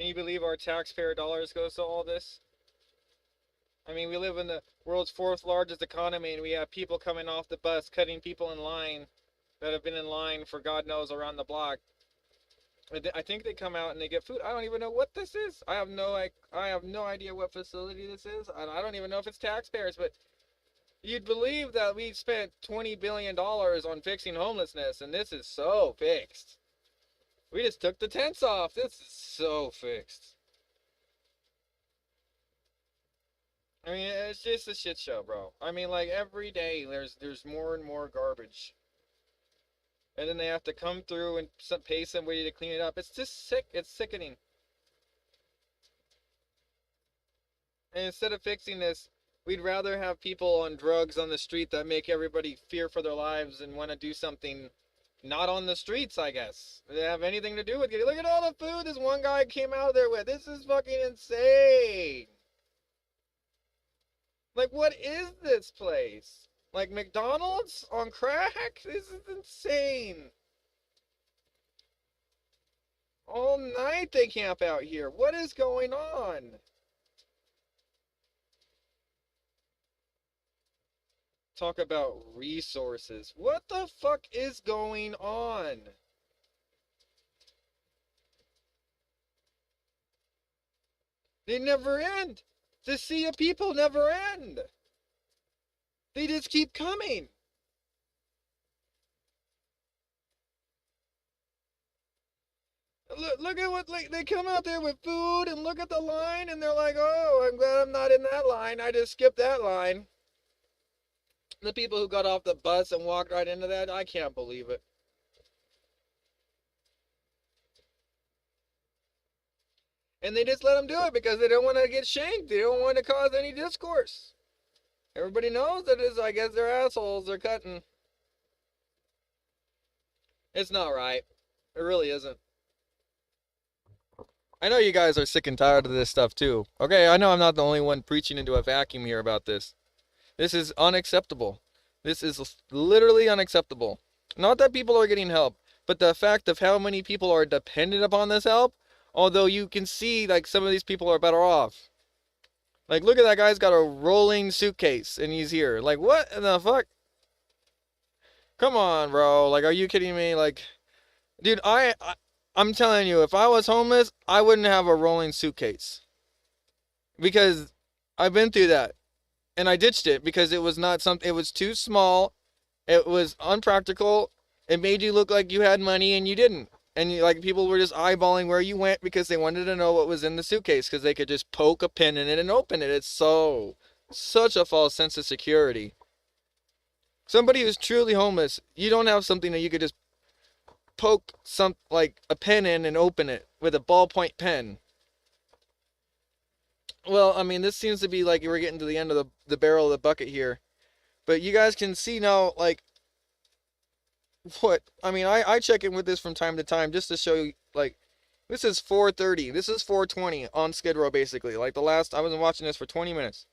Can you believe our taxpayer dollars goes to all this? I mean, we live in the world's fourth largest economy, and we have people coming off the bus, cutting people in line that have been in line for God knows around the block. I think they come out and they get food. I don't even know what this is. I have no idea what facility this is. I don't even know if it's taxpayers, but you'd believe that we spent $20 billion on fixing homelessness, and this is so fixed. We just took the tents off. This is so fixed. I mean, it's just a shit show, bro. I mean, like every day there's more and more garbage, and then they have to come through and pay somebody to clean it up. It's just sick. It's sickening. And instead of fixing this, we'd rather have people on drugs on the street that make everybody fear for their lives and want to do something not on the streets, I guess. They have anything to do with it. Look at all the food this one guy came out there with. This is fucking insane. Like, what is this place? Like McDonald's on crack? This is insane. All night they camp out here. What is going on? Talk about resources. What the fuck is going on? They never end. The sea of people never end. They just keep coming. Look at what, like, they come out there with food and look at the line and they're like, oh, I'm glad I'm not in that line. I just skipped that line. The people who got off the bus and walked right into that, I can't believe it. And they just let them do it because they don't want to get shanked. They don't want to cause any discourse. Everybody knows that is, I guess they're assholes. They're cutting. It's not right. It really isn't. I know you guys are sick and tired of this stuff too. Okay, I know I'm not the only one preaching into a vacuum here about this. This is unacceptable. This is literally unacceptable. Not that people are getting help, but the fact of how many people are dependent upon this help, although you can see like some of these people are better off. Like, look at that guy's got a rolling suitcase and he's here. Like, what in the fuck? Come on, bro. Like, are you kidding me? Like, dude, I'm telling you, if I was homeless, I wouldn't have a rolling suitcase. Because I've been through that. And I ditched it because it was not something, it was too small. It was unpractical. It made you look like you had money and you didn't. And like people were just eyeballing where you went because they wanted to know what was in the suitcase because they could just poke a pin in it and open it. It's such a false sense of security. Somebody who's truly homeless, you don't have something that you could just poke like a pen in and open it with a ballpoint pen. Well, I mean, this seems to be like we're getting to the end of the barrel of the bucket here. But you guys can see now, like, what? I mean, I check in with this from time to time just to show you, like, this is 4:30. This is 4:20 on Skid Row, basically. Like, I was watching this for 20 minutes.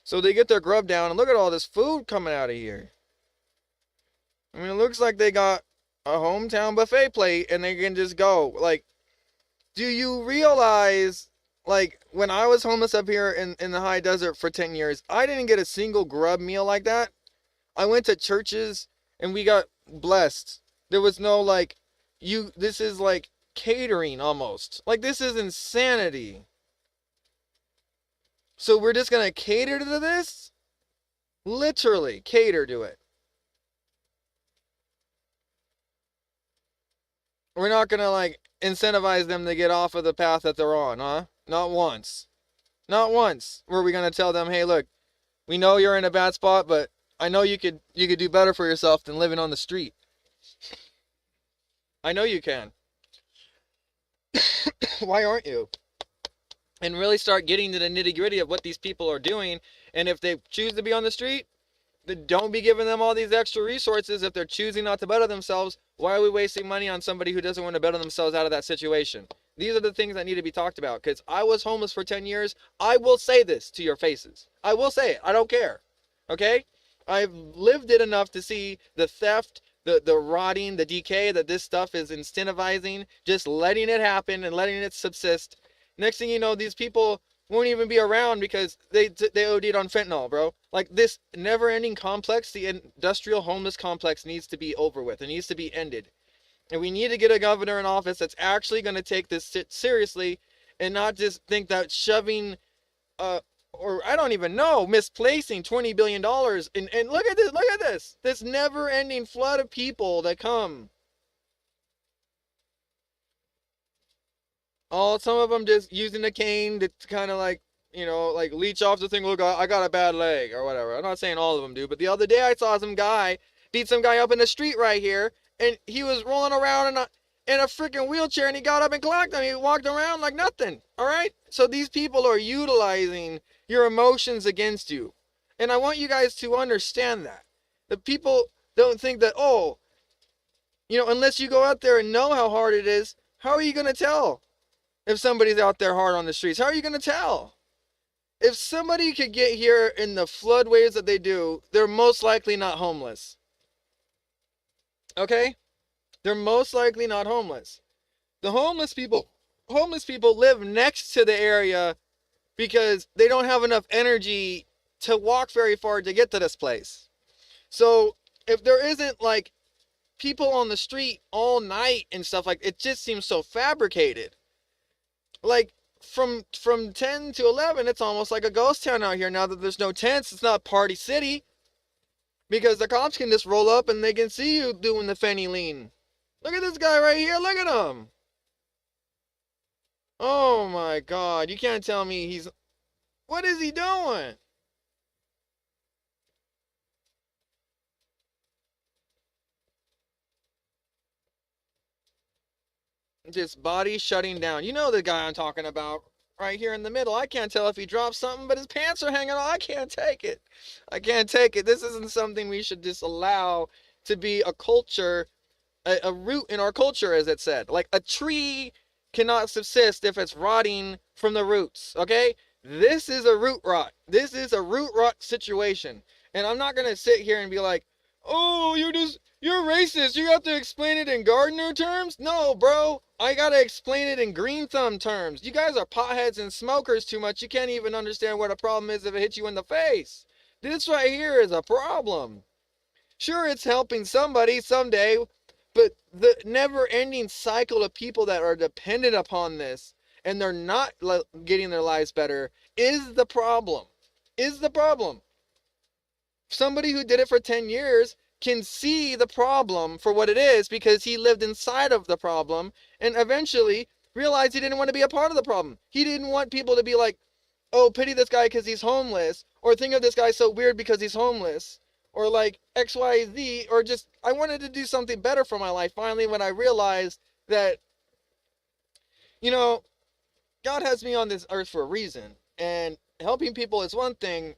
So they get their grub down, and look at all this food coming out of here. I mean, it looks like they got a hometown buffet plate, and they can just go. Like, do you realize, like, when I was homeless up here in the high desert for 10 years, I didn't get a single grub meal like that. I went to churches, and we got blessed. There was no, like, this is like catering almost. Like, this is insanity. So we're just gonna cater to this? Literally, cater to it. We're not gonna, like, incentivize them to get off of the path that they're on, huh? Not once. Not once were we gonna tell them, hey, look, we know you're in a bad spot, but I know you could do better for yourself than living on the street. I know you can. Why aren't you? And really start getting to the nitty-gritty of what these people are doing. And if they choose to be on the street, then don't be giving them all these extra resources. If they're choosing not to better themselves, why are we wasting money on somebody who doesn't want to better themselves out of that situation? These are the things that need to be talked about. Because I was homeless for 10 years. I will say this to your faces. I will say it. I don't care. Okay? I've lived it enough to see the theft, the rotting, the decay that this stuff is incentivizing, just letting it happen and letting it subsist. Next thing you know, these people won't even be around because they OD'd on fentanyl, bro. Like, this never-ending complex, the industrial homeless complex, needs to be over with. It needs to be ended. And we need to get a governor in office that's actually going to take this seriously and not just think that shoving, or I don't even know, misplacing $20 billion. And look at this. This never-ending flood of people that come. Some of them just using a cane to kind of like, like leech off the thing. Look, I got a bad leg or whatever. I'm not saying all of them do, but the other day I saw some guy beat some guy up in the street right here, and he was rolling around in a freaking wheelchair, and he got up and clocked him. He walked around like nothing. All right. So these people are utilizing your emotions against you, and I want you guys to understand that. The people don't think that, oh, unless you go out there and know how hard it is, how are you gonna tell? If somebody's out there hard on the streets, how are you going to tell? If somebody could get here in the flood waves that they do, they're most likely not homeless. Okay? They're most likely not homeless. The homeless people live next to the area because they don't have enough energy to walk very far to get to this place. So if there isn't like people on the street all night and stuff, like, it just seems so fabricated. Like, from 10 to 11, it's almost like a ghost town out here. Now that there's no tents, it's not Party City. Because the cops can just roll up and they can see you doing the Fenny lean. Look at this guy right here. Look at him. Oh my God. You can't tell me he's... What is he doing? Just body shutting down. You know the guy I'm talking about. Right here in the middle. I can't tell if he dropped something, but his pants are hanging on. I can't take it. I can't take it. This isn't something we should just allow to be a culture, a root in our culture, as it said. Like, a tree cannot subsist if it's rotting from the roots, okay? This is a root rot. This is a root rot situation. And I'm not going to sit here and be like, oh, you're racist. You have to explain it in gardener terms? No, bro. I gotta explain it in green thumb terms. You guys are potheads and smokers too much. You can't even understand what a problem is if it hits you in the face. This right here is a problem. Sure, it's helping somebody someday, but the never-ending cycle of people that are dependent upon this and they're not getting their lives better is the problem. Is the problem. Somebody who did it for 10 years can see the problem for what it is because he lived inside of the problem and eventually realized he didn't want to be a part of the problem. He didn't want people to be like, oh, pity this guy because he's homeless, or think of this guy so weird because he's homeless, or like X, Y, Z, or just, I wanted to do something better for my life finally when I realized that, God has me on this earth for a reason, and helping people is one thing,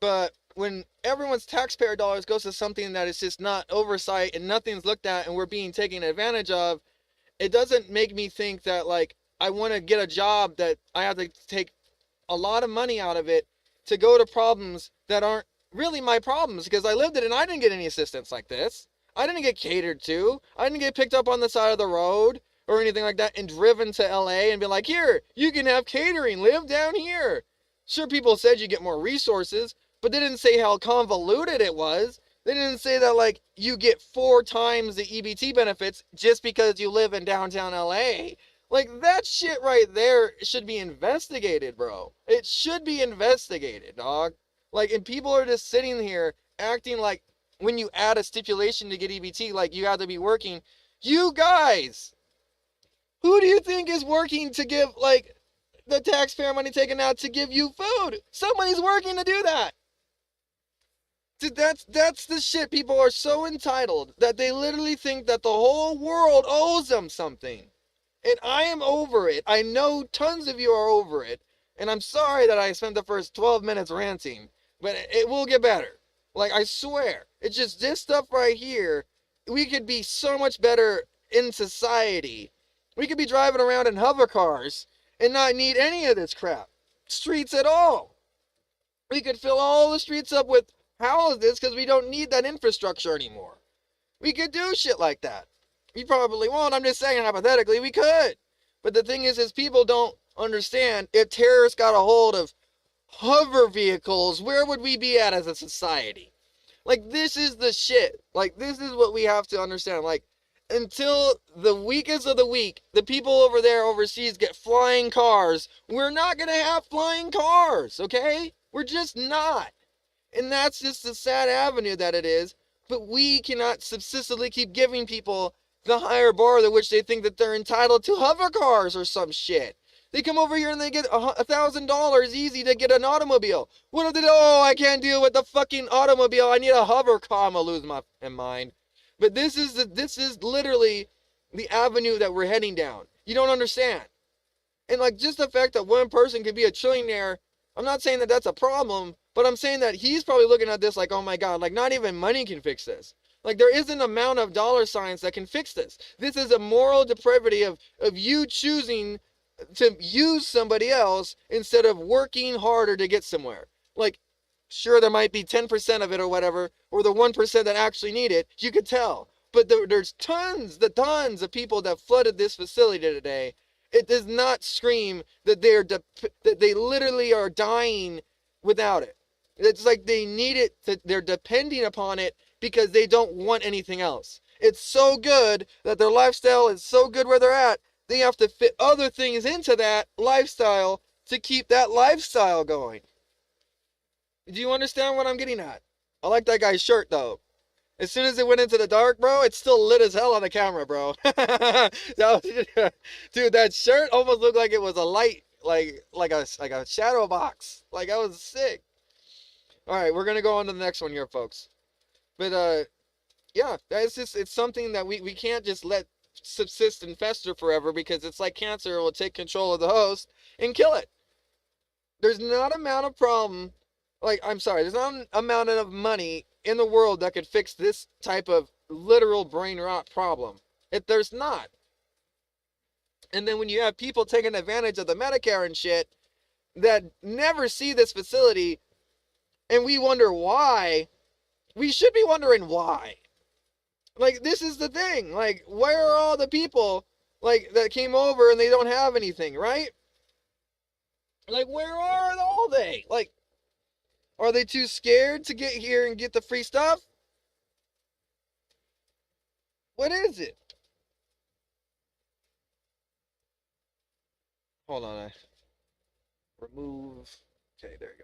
but when everyone's taxpayer dollars goes to something that is just not oversight and nothing's looked at and we're being taken advantage of, it doesn't make me think that, like, I want to get a job that I have to take a lot of money out of it to go to problems that aren't really my problems, because I lived it and I didn't get any assistance like this. I didn't get catered to. I didn't get picked up on the side of the road or anything like that and driven to LA and be like, here, you can have catering, live down here. Sure, people said you get more resources, but they didn't say how convoluted it was. They didn't say that, like, you get 4 times the EBT benefits just because you live in downtown LA. Like, that shit right there should be investigated, bro. It should be investigated, dog. Like, and people are just sitting here acting like when you add a stipulation to get EBT, like, you have to be working. You guys, who do you think is working to give, like, the taxpayer money taken out to give you food? Somebody's working to do that. Dude, that's the shit. People are so entitled that they literally think that the whole world owes them something. And I am over it. I know tons of you are over it. And I'm sorry that I spent the first 12 minutes ranting. But it will get better. Like, I swear. It's just this stuff right here. We could be so much better in society. We could be driving around in hover cars and not need any of this crap. Streets at all. We could fill all the streets up with houses because we don't need that infrastructure anymore. We could do shit like that. We probably won't. I'm just saying hypothetically we could. But the thing is people don't understand, if terrorists got a hold of hover vehicles, where would we be at as a society? Like, this is the shit. Like, this is what we have to understand. Like, until the weakest of the weak, the people over there overseas get flying cars, we're not gonna have flying cars, okay? We're just not. And that's just the sad avenue that it is. But we cannot subsistently keep giving people the higher bar to which they think that they're entitled to hover cars or some shit. They come over here and they get $1,000 easy to get an automobile. What if they, oh, I can't deal with the fucking automobile. I need a hover car. I'm gonna lose my mind. But this is literally the avenue that we're heading down. You don't understand. And like, just the fact that one person could be a trillionaire, I'm not saying that that's a problem, but I'm saying that he's probably looking at this like, oh my God, like not even money can fix this. Like, there isn't an amount of dollar signs that can fix this. This is a moral depravity of you choosing to use somebody else instead of working harder to get somewhere. Like, sure, there might be 10% of it or whatever, or the 1% that actually need it. You could tell. But there's tons of people that flooded this facility today. It does not scream that that they literally are dying without it. It's like they need it, they're depending upon it because they don't want anything else. It's so good that their lifestyle is so good where they're at, they have to fit other things into that lifestyle to keep that lifestyle going. Do you understand what I'm getting at? I like that guy's shirt though. As soon as it went into the dark, bro, it's still lit as hell on the camera, bro. Dude, that shirt almost looked like it was a light, like a shadow box. Like, I was sick. All right, we're gonna go on to the next one here, folks. But yeah, it's something that we can't just let subsist and fester forever, because it's like cancer. It will take control of the host and kill it. There's not amount of problem, like, I'm sorry, there's not an amount of money in the world that could fix this type of literal brain rot problem. There's not. And then when you have people taking advantage of the Medicare and shit that never see this facility, and we wonder why, we should be wondering why. Like, this is the thing. Like, where are all the people, like, that came over and they don't have anything, right? Like, where are all they? Like, are they too scared to get here and get the free stuff? What is it? Hold on. Remove. Okay, there you go.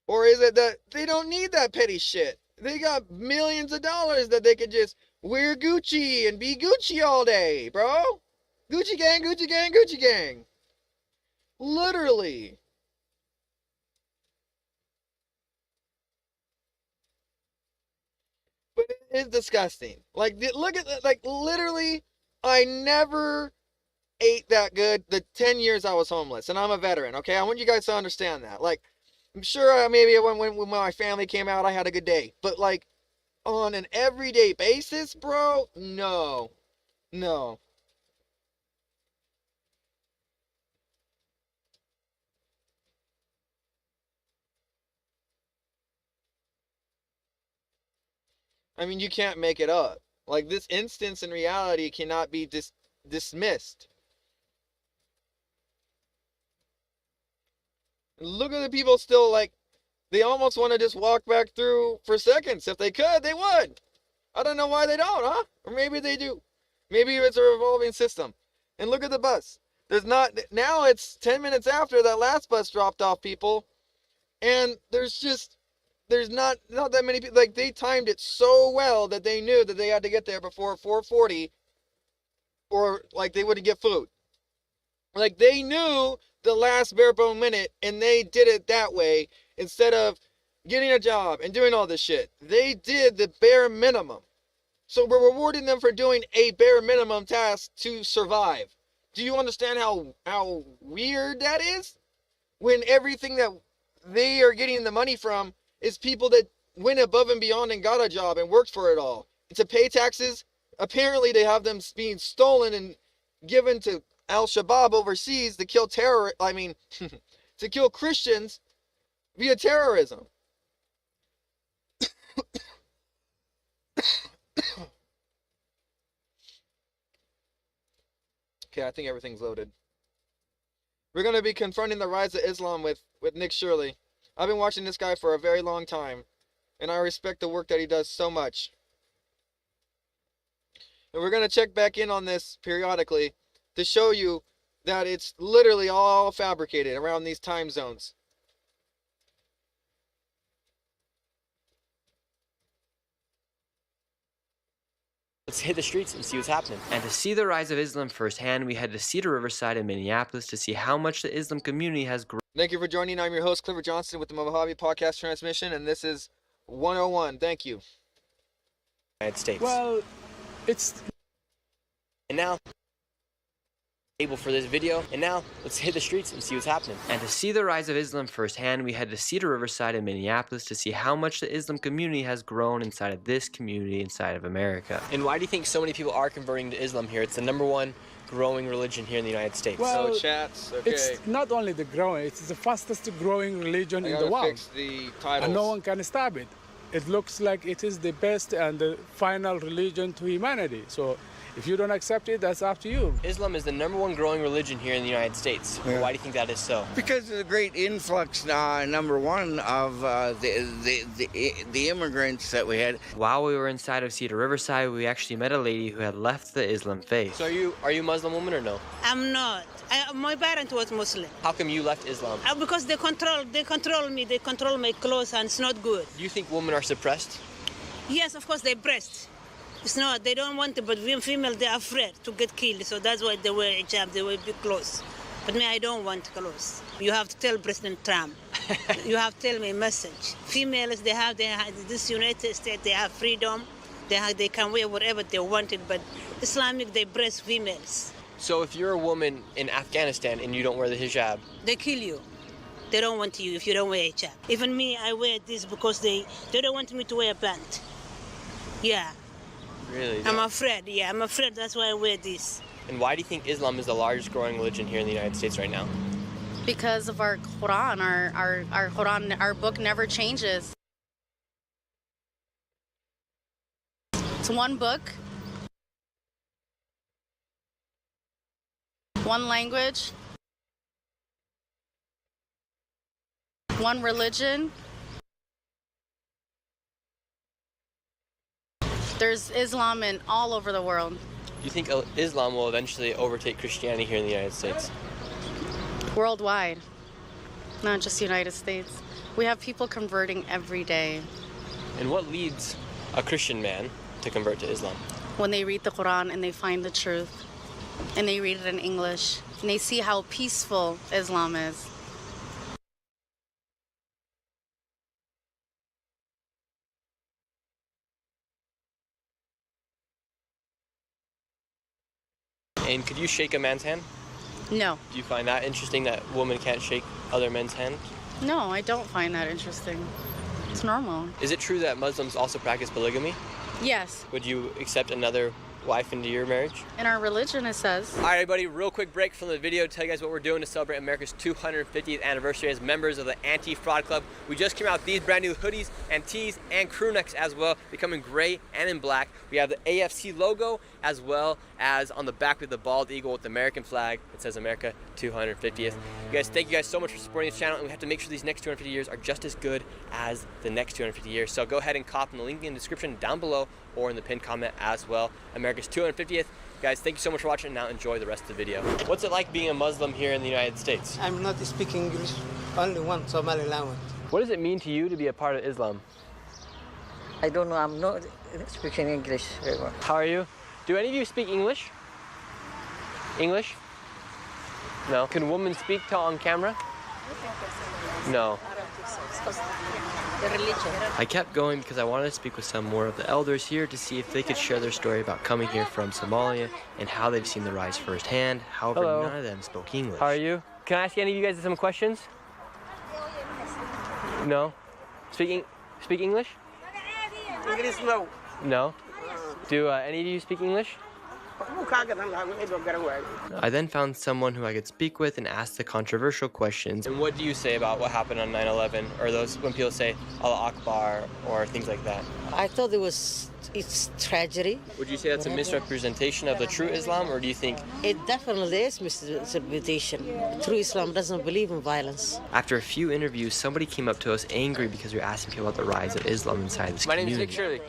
Or is it that they don't need that petty shit? They got millions of dollars that they could just wear Gucci and be Gucci all day, bro. Gucci gang, Gucci gang, Gucci gang. Literally. But it is disgusting. Like, look at that. Like, literally, I never ate that good the 10 years I was homeless. And I'm a veteran, okay? I want you guys to understand that. Like, I'm sure maybe when my family came out, I had a good day. But, like, on an everyday basis, bro, no. No. I mean, you can't make it up. Like, this instance in reality cannot be dismissed. Look at the people still, like, they almost want to just walk back through for seconds. If they could, they would. I don't know why they don't, huh? Or maybe they do. Maybe it's a revolving system. And look at the bus. There's not, now it's 10 minutes after that last bus dropped off people, and there's not that many people. Like, they timed it so well that they knew that they had to get there before 4:40, or like they wouldn't get food. Like, they knew the last bare bone minute, and they did it that way instead of getting a job and doing all this shit. They did the bare minimum. So we're rewarding them for doing a bare minimum task to survive. Do you understand how weird that is? When everything that they are getting the money from is people that went above and beyond and got a job and worked for it all. To pay taxes, apparently they have them being stolen and given to Al-Shabaab overseas to kill to kill Christians via terrorism. Okay, I think everything's loaded. We're going to be confronting the rise of Islam with Nick Shirley. I've been watching this guy for a very long time, and I respect the work that he does so much. And we're going to check back in on this periodically to show you that it's literally all fabricated around these time zones. Let's hit the streets and see what's happening. And to see the rise of Islam firsthand, we head to Cedar Riverside in Minneapolis to see how much the Islam community has grown. Thank you for joining. I'm your host, Clifford Johnson, with the Mojave Podcast Transmission, and this is 101. Thank you. United States. Well, it's... And now, able for this video, and now let's hit the streets and see what's happening. And to see the rise of Islam firsthand, we head to Cedar Riverside in Minneapolis to see how much the Islam community has grown inside of this community inside of America. And why do you think so many people are converting to Islam here? It's the #1 growing religion here in the United States. Well, so chats, okay. It's not only the growing, it's the fastest growing religion in the world. Fix the titles. And no one can stop it. It looks like it is the best and the final religion to humanity. So if you don't accept it, that's up to you. Islam is the #1 growing religion here in the United States. Yeah. Why do you think that is so? Because of the great influx, #1 of the immigrants that we had. While we were inside of Cedar Riverside, we actually met a lady who had left the Islam faith. So are you a Muslim woman or no? I'm not. My parent was Muslim. How come you left Islam? Because they control me. They control my clothes, and it's not good. Do you think women are suppressed? Yes, of course they breast. It's not. They don't want it, but we female they're afraid to get killed, so that's why they wear hijab. They wear big clothes. But me, I don't want clothes. You have to tell President Trump. You have to tell me a message. Females, they have this United States. They have freedom. They can wear whatever they wanted, but Islamic they breast females. So if you're a woman in Afghanistan and you don't wear the hijab, they kill you. They don't want you if you don't wear hijab. Even me, I wear this because they don't want me to wear a pant. Yeah. Really? I'm afraid. Yeah, I'm afraid. That's why I wear this. And why do you think Islam is the largest growing religion here in the United States right now? Because of our Quran. Our Quran, our book never changes. It's one book, one language, one religion. There's Islam in all over the world. Do you think Islam will eventually overtake Christianity here in the United States? Worldwide, not just the United States. We have people converting every day. And what leads a Christian man to convert to Islam? When they read the Quran and they find the truth, and they read it in English, and they see how peaceful Islam is. And could you shake a man's hand? No. Do you find that interesting that women can't shake other men's hands? No, I don't find that interesting. It's normal. Is it true that Muslims also practice polygamy? Yes. Would you accept another wife into your marriage? In our religion, it says. All right, everybody, real quick break from the video to tell you guys what we're doing to celebrate America's 250th anniversary as members of the Anti-Fraud Club. We just came out with these brand new hoodies and tees and crew necks as well. They come in gray and in black. We have the AFC logo as well as on the back with the bald eagle with the American flag. It says America 250th. You guys, thank you guys so much for supporting this channel, and we have to make sure these next 250 years are just as good as the next 250 years. So go ahead and cop in the link in the description down below or in the pinned comment as well. America's 250th. Guys, thank you so much for watching. Now enjoy the rest of the video. What's it like being a Muslim here in the United States? I'm not speaking English, only one Somali language. What does it mean to you to be a part of Islam? I don't know, I'm not speaking English very well. How are you? Do any of you speak English? English? No. Can women speak on camera? No. I kept going because I wanted to speak with some more of the elders here to see if they could share their story about coming here from Somalia and how they've seen the rise firsthand. However, Hello. None of them spoke English. How are you? Can I ask any of you guys some questions? No? Speak English? English no. No? Do any of you speak English? I then found someone who I could speak with and ask the controversial questions. And what do you say about what happened on 9/11, or those when people say Allah Akbar or things like that? I thought it's tragedy. Would you say that's a misrepresentation of the true Islam, or do you think? It definitely is misrepresentation. True Islam doesn't believe in violence. After a few interviews, somebody came up to us angry because we were asking people about the rise of Islam inside this community. My name is Dick Shirley.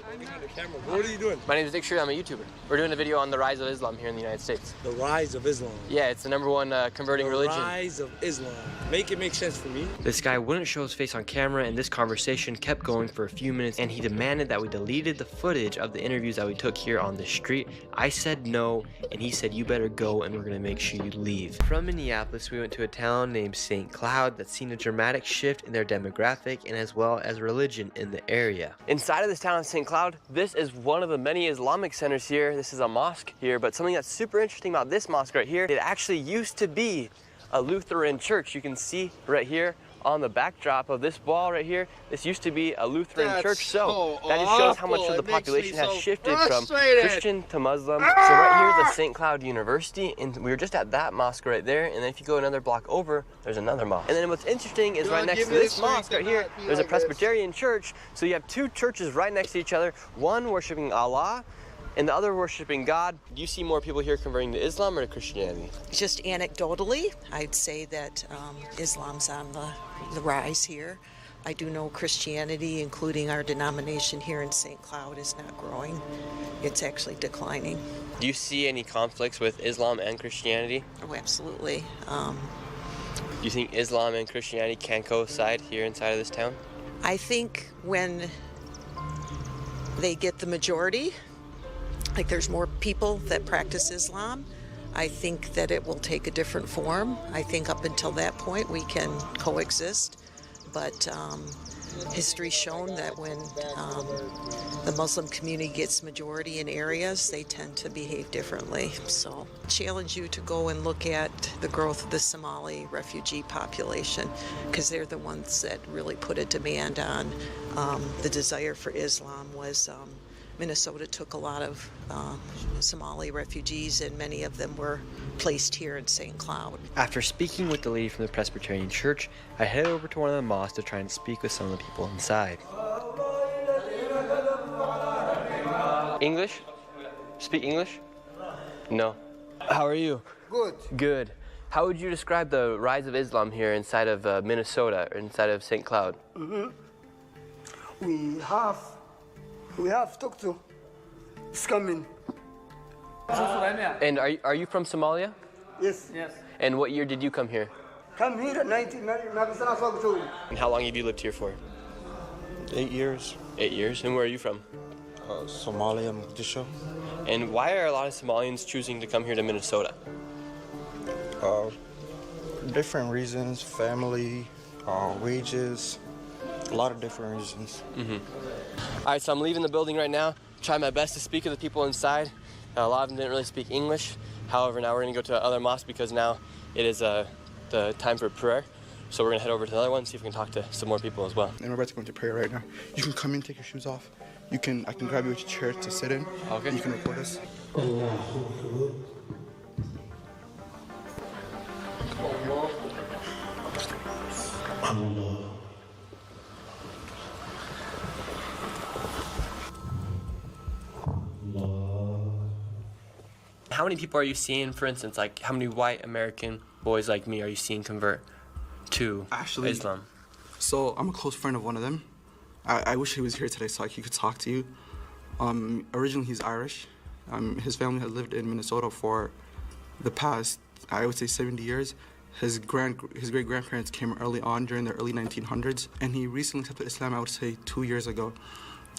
What are you doing? My name is Dick Shirley. I'm a YouTuber. We're doing a video on the rise of Islam here in the United States. The rise of Islam. Yeah, it's the #1 converting religion. The rise of Islam. Make it make sense for me. This guy wouldn't show his face on camera, and this conversation kept going for a few minutes, and he demanded that we deleted the footage of the interviews that we took here on the street. I said no, and he said, you better go, and we're gonna make sure you leave. From Minneapolis, we went to a town named St. Cloud that's seen a dramatic shift in their demographic and as well as religion in the area. Inside of this town of St. Cloud, this is one of the many Islamic centers here. This is a mosque here, but something that's super interesting about this mosque right here, it actually used to be a Lutheran church. You can see right here on the backdrop of this wall right here, this used to be a Lutheran church. So that just shows how much of the population has shifted from Christian to Muslim. So right here is the St. Cloud University, and we were just at that mosque right there, and then if you go another block over, there's another mosque. And then what's interesting is right next to this mosque right here, there's a Presbyterian church. So you have two churches right next to each other, one worshiping Allah and the other worshiping God. Do you see more people here converting to Islam or to Christianity? Just anecdotally, I'd say that Islam's on the rise here. I do know Christianity, including our denomination here in St. Cloud, is not growing. It's actually declining. Do you see any conflicts with Islam and Christianity? Oh, absolutely. Do you think Islam and Christianity can coincide here inside of this town? I think when they get the majority, like there's more people that practice Islam, I think that it will take a different form. I think up until that point we can coexist, but history's shown that when the Muslim community gets majority in areas, they tend to behave differently. So I challenge you to go and look at the growth of the Somali refugee population, because they're the ones that really put a demand on the desire for Islam. Was Minnesota took a lot of Somali refugees, and many of them were placed here in St. Cloud. After speaking with the lady from the Presbyterian Church, I headed over to one of the mosques to try and speak with some of the people inside. English? Speak English? No. How are you? Good. Good. How would you describe the rise of Islam here inside of Minnesota, or inside of St. Cloud? We have talked to. It's coming. And are you from Somalia? Yes. And what year did you come here? Come here at 19. And how long have you lived here for? 8 years. 8 years. And where are you from? Somalia, Mogadishu. And why are a lot of Somalians choosing to come here to Minnesota? Different reasons, family, wages, a lot of different reasons. All right, so I'm leaving the building right now. Try my best to speak to the people inside. A lot of them didn't really speak English. However, now we're gonna go to other mosque because now it is the time for prayer. So we're gonna head over to another one, see if we can talk to some more people as well. And we're about to go into prayer right now. You can come in, take your shoes off. I can grab you a chair to sit in. Okay. You can record us. How many people are you seeing, for instance, like how many white American boys like me are you seeing convert to Islam? So I'm a close friend of one of them. I wish he was here today so he could talk to you. Originally he's Irish. His family has lived in Minnesota for the past, I would say, 70 years. His great-grandparents came early on during the early 1900s, and he recently accepted Islam, I would say, 2 years ago.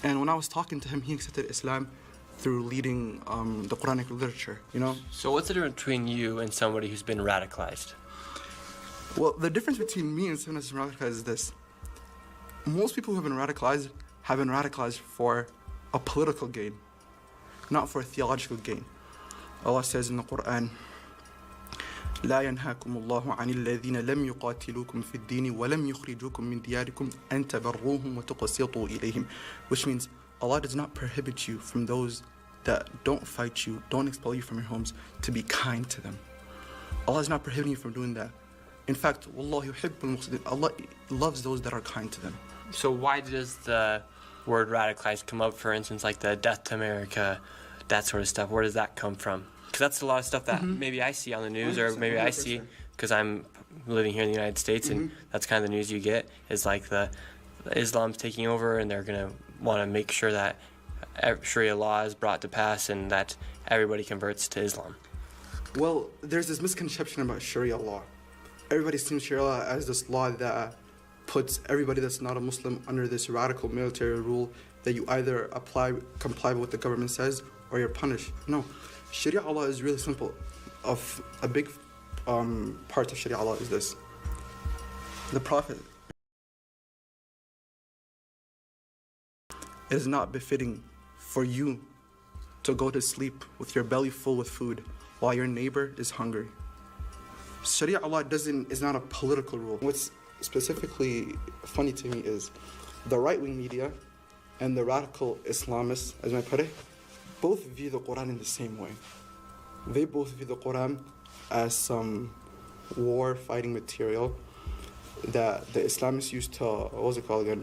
And when I was talking to him, he accepted Islam through reading the Quranic literature, you know? So what's the difference between you and somebody who's been radicalized? Well, the difference between me and someone who's been radicalized is this. Most people who have been radicalized for a political gain, not for a theological gain. Allah says in the Quran, لا ينهاكم الله عن الذين لم يقاتلوكم في الدين ولم يخرجوكم من دياركم أن تبروهم وتقسطوا إليهم, which means Allah does not prohibit you from those that don't fight you, don't expel you from your homes, to be kind to them. Allah is not prohibiting you from doing that. In fact, Wallahu yuhibbul muqsitin. Allah loves those that are kind to them. So why does the word radicalized come up, for instance, like the Death to America, that sort of stuff? Where does that come from? Because that's a lot of stuff that maybe I see on the news, or maybe I see because I'm living here in the United States, and that's kind of the news you get, is like the Islam's taking over, and they're going to want to make sure that Sharia law is brought to pass and that everybody converts to Islam. Well, there's this misconception about Sharia law. Everybody sees Sharia law as this law that puts everybody that's not a Muslim under this radical military rule that you either comply with what the government says, or you're punished. No, Sharia law is really simple. Of a big part of Sharia law is this: the Prophet, it is not befitting for you to go to sleep with your belly full with food while your neighbor is hungry. Sharia law is not a political rule. What's specifically funny to me is the right-wing media and the radical Islamists, as I put it, both view the Quran in the same way. They both view the Quran as some war-fighting material that the Islamists use to,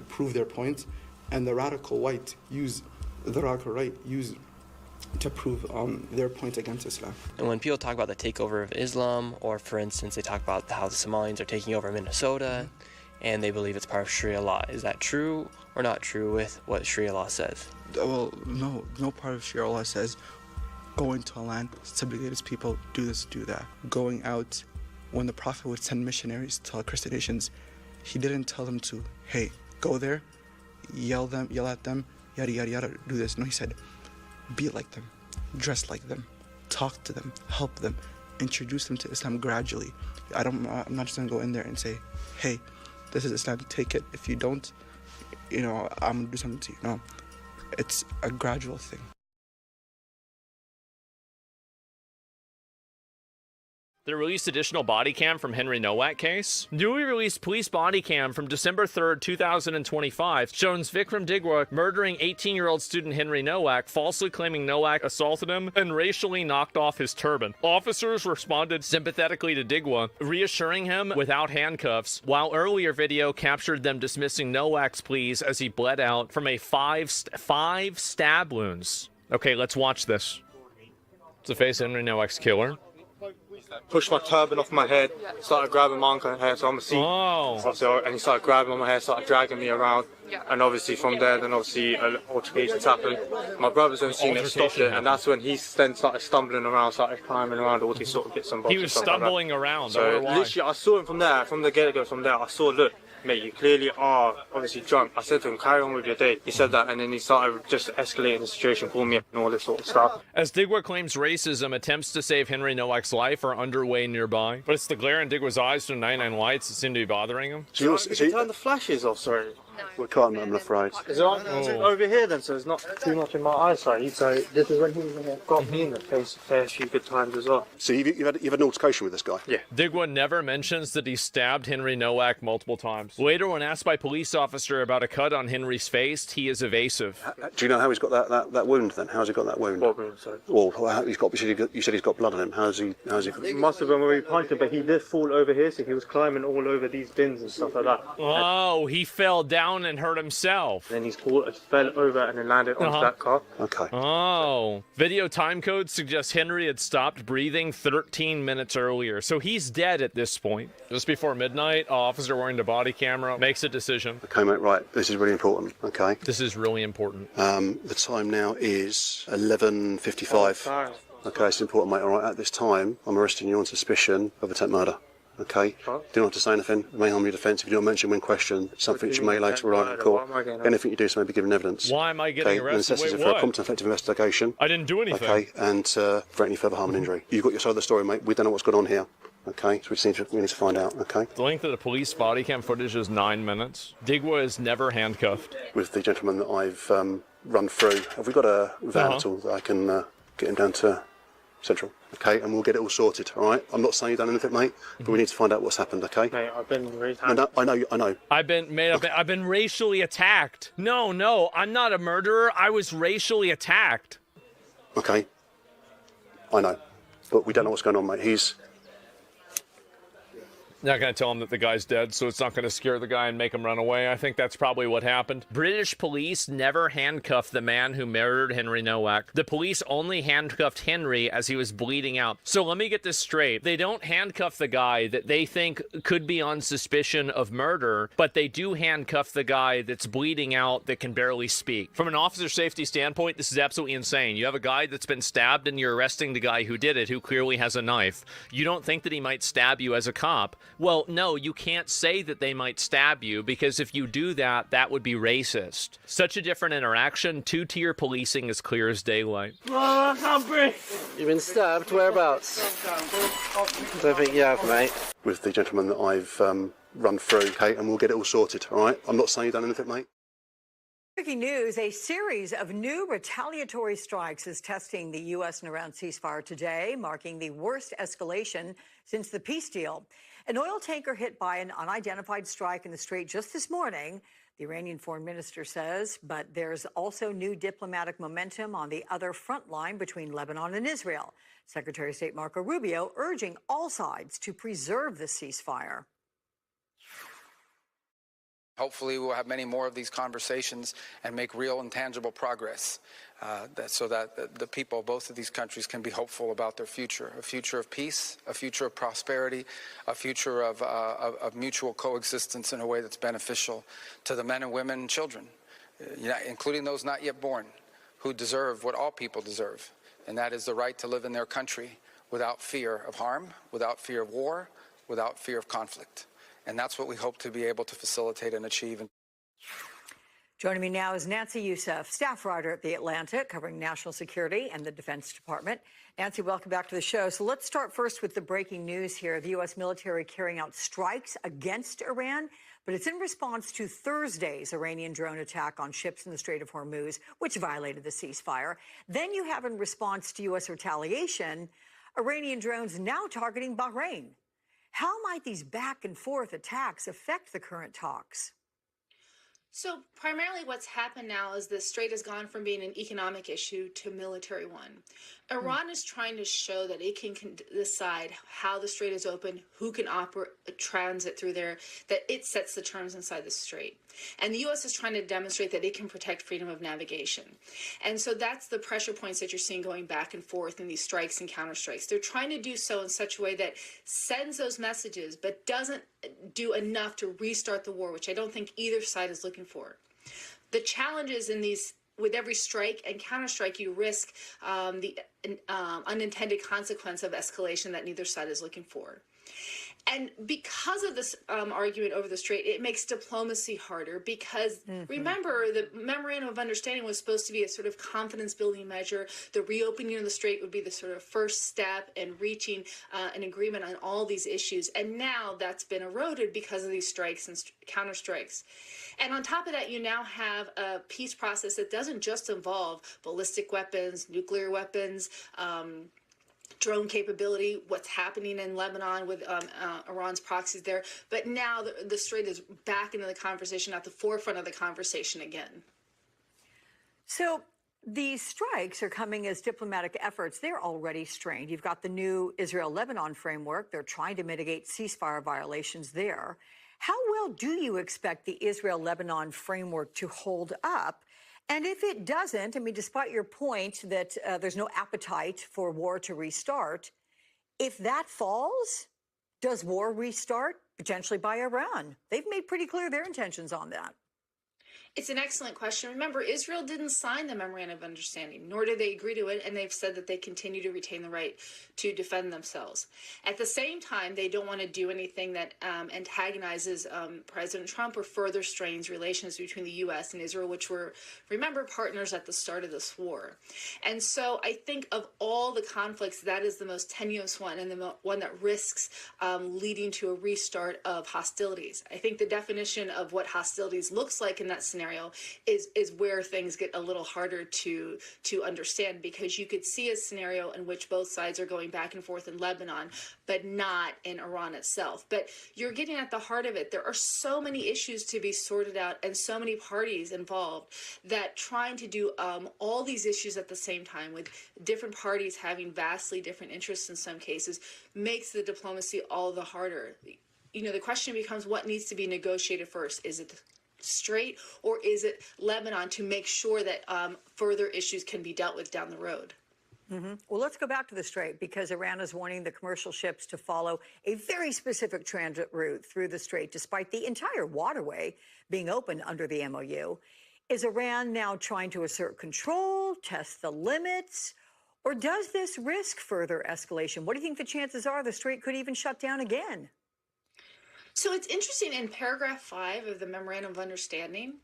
prove their point, and the radical right use to prove their point against Islam. And when people talk about the takeover of Islam, or for instance, they talk about how the Somalians are taking over Minnesota, and they believe it's part of Sharia law. Is that true or not true with what Sharia law says? Well, no part of Sharia law says go into a land, subjugate its people, do this, do that. Going out, when the Prophet would send missionaries to Christian nations, he didn't tell them to, hey, go there, yell at them, yada yada yada, do this. No, he said, be like them, dress like them, talk to them, help them, introduce them to Islam gradually. I'm not just gonna go in there and say, hey, this is Islam, take it. If you don't, I'm gonna do something to you. No, it's a gradual thing. The released additional body cam from Henry Nowak case. Newly released police body cam from December 3rd, 2025 shows Vikram Digwa murdering 18-year-old student Henry Nowak, falsely claiming Nowak assaulted him and racially knocked off his turban. Officers responded sympathetically to Digwa, reassuring him without handcuffs, while earlier video captured them dismissing Nowak's pleas as he bled out from a five stab wounds. Okay, let's watch this. It's the face of Henry Nowak's killer. Pushed my turban off my head, started grabbing my uncle hair, so I'm a seat. Oh. And he started grabbing on my hair, started dragging me around. And obviously from there, then obviously altercations happened. My brother's only seen it, stopped it, and that's when he then started stumbling around, started climbing around all these sort of bits and bobs. He was stumbling around. So literally, I saw him from the get-go, I saw, look, mate, you clearly are obviously drunk. I said to him, carry on with your day. He said that, and then he started just escalating the situation, calling me up and all this sort of stuff. As Digwa claims racism, attempts to save Henry Nowak's life are underway nearby. But it's the glare in Digwa's eyes from 99 lights that seem to be bothering him. So you turn the flashes off, sorry. We can't, I'm afraid. Is it over here then, so it's not too much in my eyesight? So this is when he got me in the face a fair few good times as well. So you've had an altercation with this guy? Yeah. Digwa never mentions that he stabbed Henry Nowak multiple times. Later, when asked by a police officer about a cut on Henry's face, he is evasive. Do you know how he's got that wound then? How's he got that wound? What wound, sorry? Well, you said he's got blood on him. How's he? It must have been when we punched him, but he did fall over here, so he was climbing all over these bins and stuff like that. Oh, he fell down and hurt himself. Then he fell over and then landed onto that car. Okay. Oh. Video time code suggests Henry had stopped breathing 13 minutes earlier, so he's dead at this point. Just before midnight, an officer wearing the body camera makes a decision. Okay, mate, right. This is really important, okay? This is really important. The time now is 11:55. Okay, it's important, mate. All right, at this time, I'm arresting you on suspicion of attempt murder. Okay? Huh? Do not have to say anything. It may harm your defence if you don't mention when questioned. Something which you may later arrive in court. Anything you do is maybe given evidence. Why am I getting arrested? Wait, for a prompt and effective investigation. I didn't do anything. Okay, and for any further harm and injury. You've got your side of the story, mate. We don't know what's going on here. Okay, so we need to find out, okay? The length of the police body cam footage is 9 minutes. Digwa is never handcuffed. With the gentleman that I've run through, have we got a van at all that I can get him down to Central? Okay, and we'll get it all sorted, all right? I'm not saying you've done anything, mate, but we need to find out what's happened, okay? Mate, I've been really I know. I've been racially attacked. No, I'm not a murderer. I was racially attacked. Okay? I know. But we don't know what's going on, mate. He's... Not going to tell him that the guy's dead, so it's not going to scare the guy and make him run away. I think that's probably what happened. British police never handcuffed the man who murdered Henry Nowak. The police only handcuffed Henry as he was bleeding out. So let me get this straight. They don't handcuff the guy that they think could be on suspicion of murder, but they do handcuff the guy that's bleeding out that can barely speak. From an officer safety standpoint, this is absolutely insane. You have a guy that's been stabbed and you're arresting the guy who did it, who clearly has a knife. You don't think that he might stab you as a cop. Well, no, you can't say that they might stab you, because if you do that, that would be racist. Such a different interaction. Two-tier policing is clear as daylight. Oh, I can't breathe. You've been stabbed? Whereabouts? Don't think you have, mate. With the gentleman that I've run through, okay, and we'll get it all sorted, all right? I'm not saying you've done anything, mate. Breaking news, a series of new retaliatory strikes is testing the U.S. and Iran ceasefire today, marking the worst escalation since the peace deal. An oil tanker hit by an unidentified strike in the Strait just this morning, the Iranian foreign minister says, but there's also new diplomatic momentum on the other front line between Lebanon and Israel. Secretary of State Marco Rubio urging all sides to preserve the ceasefire. Hopefully we'll have many more of these conversations and make real and tangible progress so that the people of both of these countries can be hopeful about their future, a future of peace, a future of prosperity, a future of mutual coexistence in a way that's beneficial to the men and women and children, including those not yet born, who deserve what all people deserve, and that is the right to live in their country without fear of harm, without fear of war, without fear of conflict. And that's what we hope to be able to facilitate and achieve. Joining me now is Nancy Youssef, staff writer at The Atlantic, covering national security and the Defense Department. Nancy, welcome back to the show. So let's start first with the breaking news here. The U.S. military carrying out strikes against Iran, but it's in response to Thursday's Iranian drone attack on ships in the Strait of Hormuz, which violated the ceasefire. Then you have, in response to U.S. retaliation, Iranian drones now targeting Bahrain. How might these back and forth attacks affect the current talks? So primarily what's happened now is the Strait has gone from being an economic issue to a military one. Iran is trying to show that it can decide how the Strait is open, who can transit through there, that it sets the terms inside the Strait. And the U.S. is trying to demonstrate that it can protect freedom of navigation. And so that's the pressure points that you're seeing going back and forth in these strikes and counterstrikes. They're trying to do so in such a way that sends those messages, but doesn't do enough to restart the war, which I don't think either side is looking for. The challenges in these, with every strike and counterstrike, you risk the unintended consequence of escalation that neither side is looking for. And because of this argument over the Strait, it makes diplomacy harder because, remember, the Memorandum of Understanding was supposed to be a sort of confidence-building measure. The reopening of the Strait would be the sort of first step in reaching an agreement on all these issues. And now that's been eroded because of these strikes and counterstrikes. And on top of that, you now have a peace process that doesn't just involve ballistic weapons, nuclear weapons, drone capability, what's happening in Lebanon with Iran's proxies there. But now the Strait is back into the conversation, at the forefront of the conversation again. So these strikes are coming as diplomatic efforts. They're already strained. You've got the new Israel-Lebanon framework. They're trying to mitigate ceasefire violations there. How well do you expect the Israel-Lebanon framework to hold up? And if it doesn't, I mean, despite your point that there's no appetite for war to restart, if that falls, does war restart potentially by Iran? They've made pretty clear their intentions on that. It's an excellent question. Remember, Israel didn't sign the Memorandum of Understanding, nor did they agree to it, and they've said that they continue to retain the right to defend themselves. At the same time, they don't want to do anything that antagonizes President Trump or further strains relations between the U.S. and Israel, which were, remember, partners at the start of this war. And so I think of all the conflicts, that is the most tenuous one and the one that risks leading to a restart of hostilities. I think the definition of what hostilities looks like in that scenario scenario is where things get a little harder to understand, because you could see a scenario in which both sides are going back and forth in Lebanon, but not in Iran itself. But you're getting at the heart of it. There are so many issues to be sorted out and so many parties involved that trying to do all these issues at the same time, with different parties having vastly different interests in some cases, makes the diplomacy all the harder. You know, the question becomes, what needs to be negotiated first? Is it the Strait, or is it Lebanon, to make sure that further issues can be dealt with down the road? Well, let's go back to the Strait, because Iran is warning the commercial ships to follow a very specific transit route through the Strait, despite the entire waterway being open under the MOU. Is Iran now trying to assert control, test the limits, or does this risk further escalation? What do you think the chances are the Strait could even shut down again? So it's interesting, in paragraph 5 of the Memorandum of Understanding,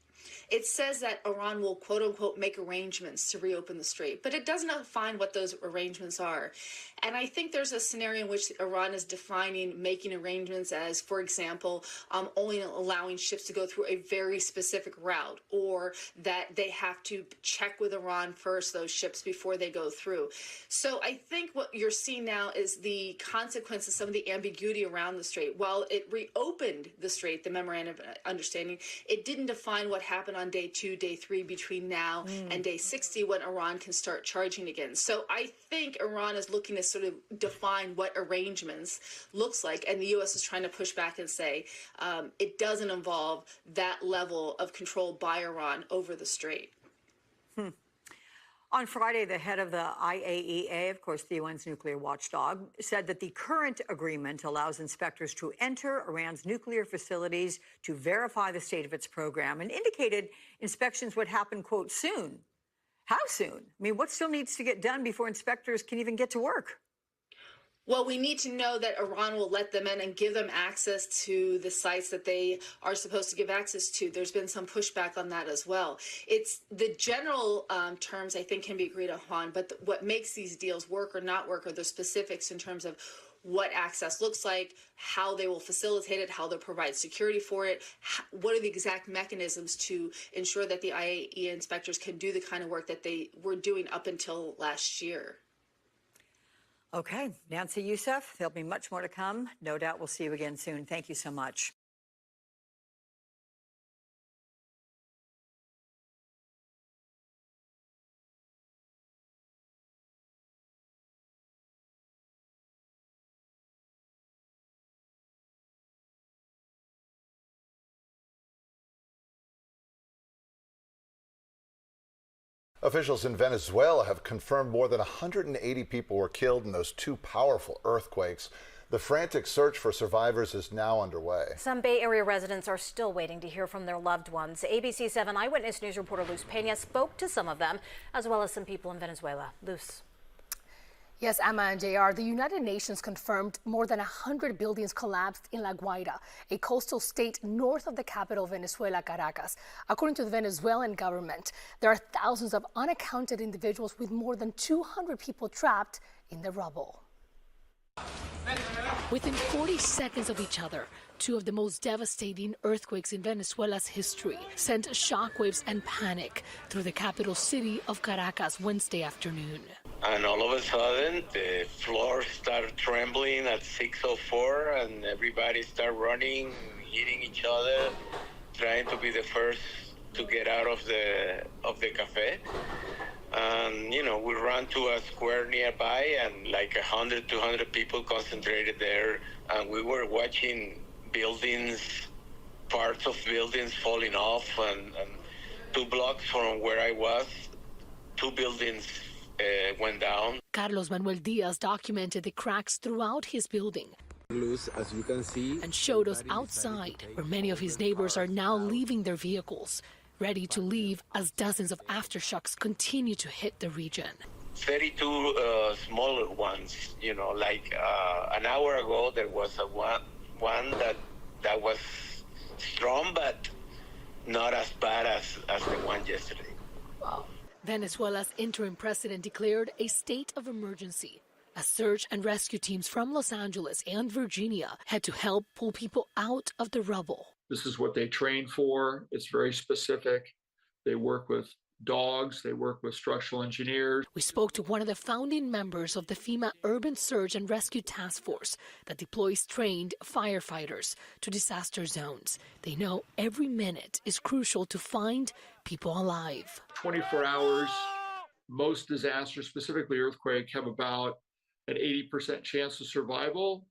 it says that Iran will, quote unquote, make arrangements to reopen the Strait, but it does not define what those arrangements are. And I think there's a scenario in which Iran is defining making arrangements as, for example, only allowing ships to go through a very specific route, or that they have to check with Iran first, those ships, before they go through. So I think what you're seeing now is the consequence of some of the ambiguity around the Strait. While it reopened the Strait, the Memorandum of Understanding, it didn't define what happened on day 2, day 3, between now and day 60, when Iran can start charging again. So I think Iran is looking to sort of define what arrangements looks like, and the U.S. is trying to push back and say it doesn't involve that level of control by Iran over the Strait. On Friday, the head of the IAEA, of course, the UN's nuclear watchdog, said that the current agreement allows inspectors to enter Iran's nuclear facilities to verify the state of its program, and indicated inspections would happen, quote, soon. How soon? I mean, what still needs to get done before inspectors can even get to work? Well, we need to know that Iran will let them in and give them access to the sites that they are supposed to give access to. There's been some pushback on that as well. It's the general terms, I think, can be agreed upon, but what makes these deals work or not work are the specifics in terms of what access looks like, how they will facilitate it, how they'll provide security for it, what are the exact mechanisms to ensure that the IAEA inspectors can do the kind of work that they were doing up until last year. Okay, Nancy Youssef, there'll be much more to come. No doubt we'll see you again soon. Thank you so much. Officials in Venezuela have confirmed more than 180 people were killed in those 2 powerful earthquakes. The frantic search for survivors is now underway. Some Bay Area residents are still waiting to hear from their loved ones. ABC 7 Eyewitness News reporter Luz Pena spoke to some of them, as well as some people in Venezuela. Luz. Yes, Emma and JR, the United Nations confirmed more than 100 buildings collapsed in La Guaira, a coastal state north of the capital Venezuela, Caracas. According to the Venezuelan government, there are thousands of unaccounted individuals, with more than 200 people trapped in the rubble. Within 40 seconds of each other, 2 of the most devastating earthquakes in Venezuela's history sent shockwaves and panic through the capital city of Caracas Wednesday afternoon. And all of a sudden, the floor started trembling at 6:04, and everybody started running, hitting each other, trying to be the first to get out of the cafe. And, you know, we ran to a square nearby, and like 100, 200 people concentrated there. And we were watching buildings, parts of buildings falling off. And 2 blocks from where I was, 2 buildings went down. Carlos Manuel Diaz documented the cracks throughout his building. As you can see, and showed us outside, where many of his neighbors are now leaving their vehicles, ready to leave as dozens of aftershocks continue to hit the region. 32 smaller ones, you know, like an hour ago there was one that was strong, but not as bad as the one yesterday. Wow. Venezuela's interim president declared a state of emergency as search and rescue teams from Los Angeles and Virginia had to help pull people out of the rubble. This is what they train for. It's very specific. They work with dogs. They work with structural engineers. We spoke to one of the founding members of the FEMA Urban Surge and Rescue Task Force that deploys trained firefighters to disaster zones. They know every minute is crucial to find people alive. 24 hours, most disasters, specifically earthquake, have about an 80% chance of survival.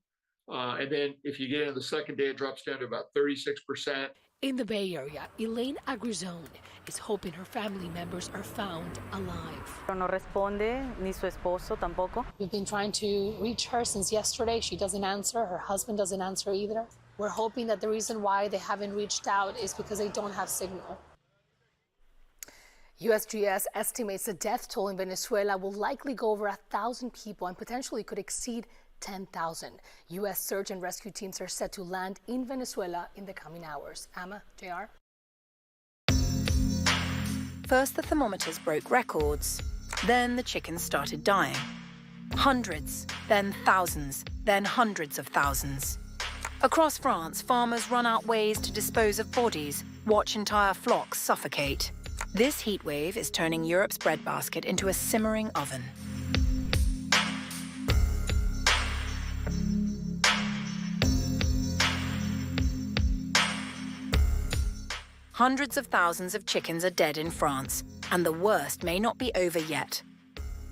And then if you get into the second day, it drops down to about 36%. In the Bay Area, Elaine Agrizone is hoping her family members are found alive. No responde, ni su esposo tampoco. We've been trying to reach her since yesterday. She doesn't answer. Her husband doesn't answer either. We're hoping that the reason why they haven't reached out is because they don't have signal. USGS estimates the death toll in Venezuela will likely go over 1,000 people and potentially could exceed 10,000. U.S. search and rescue teams are set to land in Venezuela in the coming hours. Amma, JR? First, the thermometers broke records. Then the chickens started dying. Hundreds, then thousands, then hundreds of thousands. Across France, farmers run out ways to dispose of bodies, watch entire flocks suffocate. This heatwave is turning Europe's breadbasket into a simmering oven. Hundreds of thousands of chickens are dead in France, and the worst may not be over yet.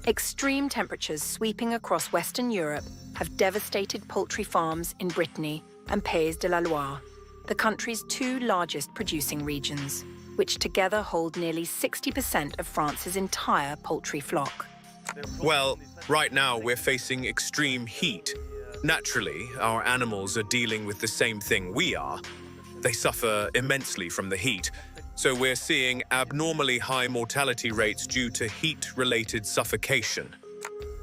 Extreme temperatures sweeping across Western Europe have devastated poultry farms in Brittany and Pays de la Loire, the country's two largest producing regions, which together hold nearly 60% of France's entire poultry flock. Well, right now we're facing extreme heat. Naturally, our animals are dealing with the same thing we are. They suffer immensely from the heat, so we're seeing abnormally high mortality rates due to heat-related suffocation.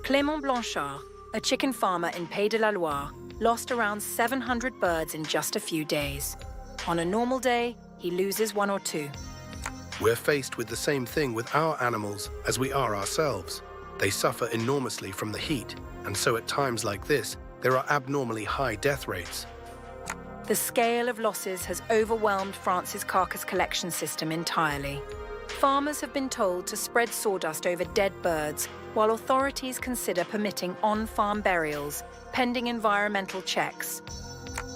Clément Blanchard, a chicken farmer in Pays de la Loire, lost around 700 birds in just a few days. On a normal day, he loses one or two. We're faced with the same thing with our animals as we are ourselves. They suffer enormously from the heat, and so at times like this, there are abnormally high death rates. The scale of losses has overwhelmed France's carcass collection system entirely. Farmers have been told to spread sawdust over dead birds, while authorities consider permitting on-farm burials, pending environmental checks.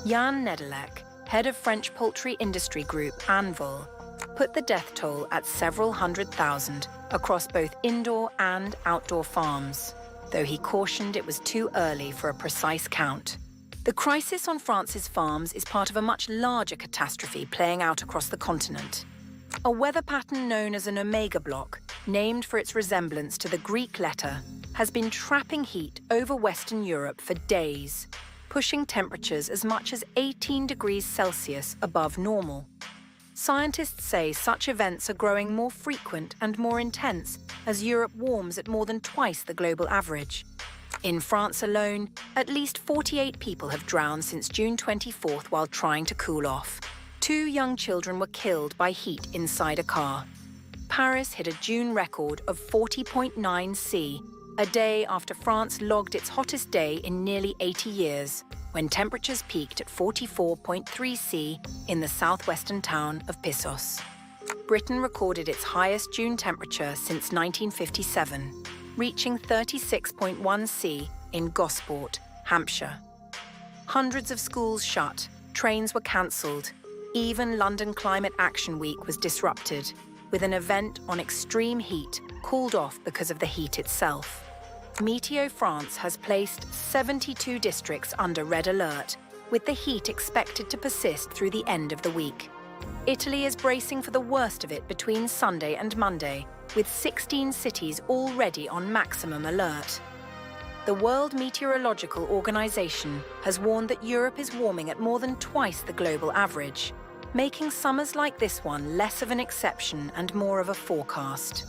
Jan Nedelec, head of French poultry industry group Anvil, put the death toll at several 100,000 across both indoor and outdoor farms, though he cautioned it was too early for a precise count. The crisis on France's farms is part of a much larger catastrophe playing out across the continent. A weather pattern known as an omega block, named for its resemblance to the Greek letter, has been trapping heat over Western Europe for days, pushing temperatures as much as 18 degrees Celsius above normal. Scientists say such events are growing more frequent and more intense as Europe warms at more than twice the global average. In France alone, at least 48 people have drowned since June 24th while trying to cool off. 2 young children were killed by heat inside a car. Paris hit a June record of 40.9 C, a day after France logged its hottest day in nearly 80 years, when temperatures peaked at 44.3 C in the southwestern town of Pissos. Britain recorded its highest June temperature since 1957, reaching 36.1 C in Gosport, Hampshire. Hundreds of schools shut, trains were cancelled. Even London Climate Action Week was disrupted, with an event on extreme heat called off because of the heat itself. Meteo France has placed 72 districts under red alert, with the heat expected to persist through the end of the week. Italy is bracing for the worst of it between Sunday and Monday, with 16 cities already on maximum alert. The World Meteorological Organization has warned that Europe is warming at more than twice the global average, making summers like this one less of an exception and more of a forecast.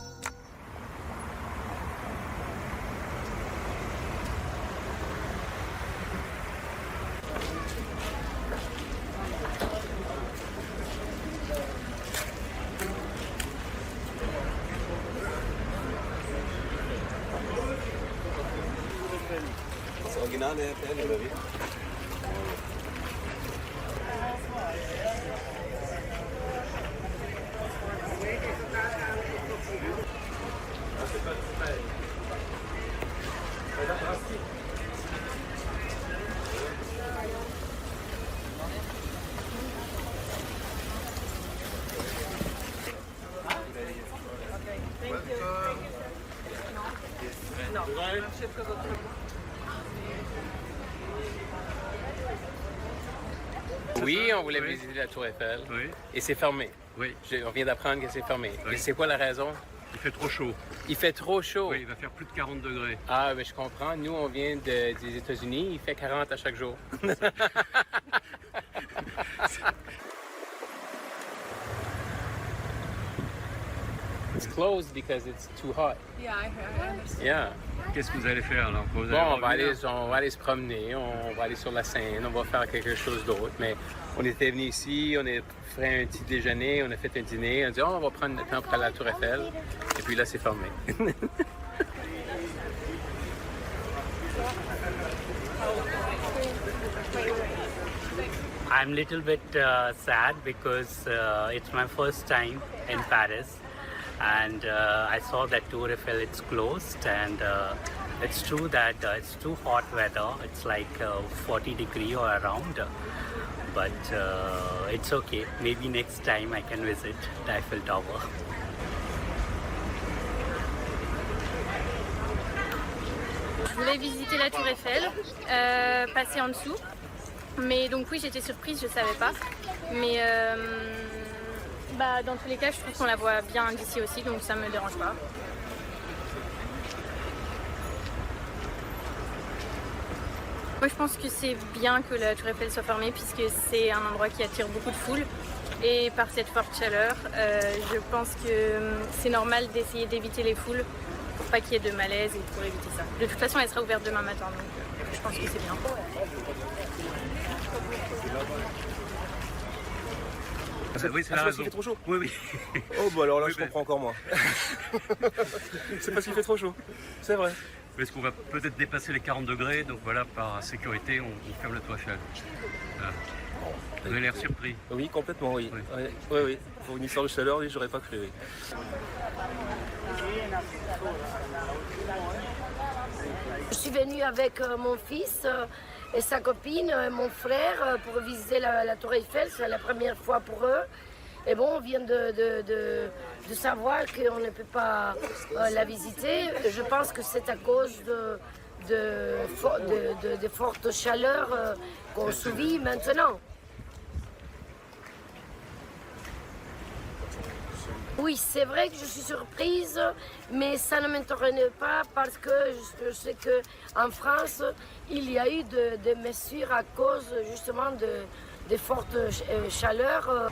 Oui, on voulait visiter la Tour Eiffel. Oui. Et c'est fermé. Oui. On vient d'apprendre que c'est fermé. Oui. Et c'est quoi la raison? Il fait trop chaud. Il fait trop chaud? Oui, il va faire plus de 40 degrés. Ah, mais je comprends. Nous, on vient des États-Unis. Il fait 40 à chaque jour. It's closed because it's too hot. Yeah, I understand. Yeah. Qu'est-ce que vous allez faire alors? Bon, on va aller se promener, on va aller sur la Seine, on va faire quelque chose d'autre. Mais on était venu ici, on a fait un petit déjeuner, on a fait un dîner, on a dit on va prendre le temps pour aller à la Tour Eiffel. Et puis là, c'est fermé. I'm a little bit sad because it's my first time in Paris. And I saw that Tour Eiffel, it's closed, and it's true that it's too hot weather. It's like 40 degrees or around, but it's okay. Maybe next time I can visit the Eiffel Tower. Je voulais visiter la Tour Eiffel, passer en dessous. Mais donc oui, j'étais surprise, je savais pas. Mais dans tous les cas, je trouve qu'on la voit bien d'ici aussi, donc ça me dérange pas. Moi, je pense que c'est bien que la Tour Eiffel soit fermée puisque c'est un endroit qui attire beaucoup de foule. Et par cette forte chaleur, je pense que c'est normal d'essayer d'éviter les foules pour pas qu'il y ait de malaise et pour éviter ça. De toute façon, elle sera ouverte demain matin, donc je pense que c'est bien. Oui, c'est la raison. Il fait trop chaud. Oui, oui. Oh, bah alors là, je comprends encore moins. C'est parce qu'il fait trop chaud. C'est vrai. Parce qu'on va peut-être dépasser les 40 degrés, donc voilà, par sécurité, on ferme la Tour Eiffel. Voilà. Vous avez l'air surpris. Oui, complètement, oui. Oui. Pour une histoire de chaleur, oui, j'aurais pas cru. Oui. Je suis venue avec mon fils et sa copine, mon frère, pour visiter la Tour Eiffel. C'est la première fois pour eux. Et bon, on vient de savoir qu'on ne peut pas la visiter. Je pense que c'est à cause de fortes chaleurs qu'on subit maintenant. Oui, c'est vrai que je suis surprise, mais ça ne m'étonne pas parce que je sais qu'en France, il y a eu des mesures à cause justement de fortes chaleurs.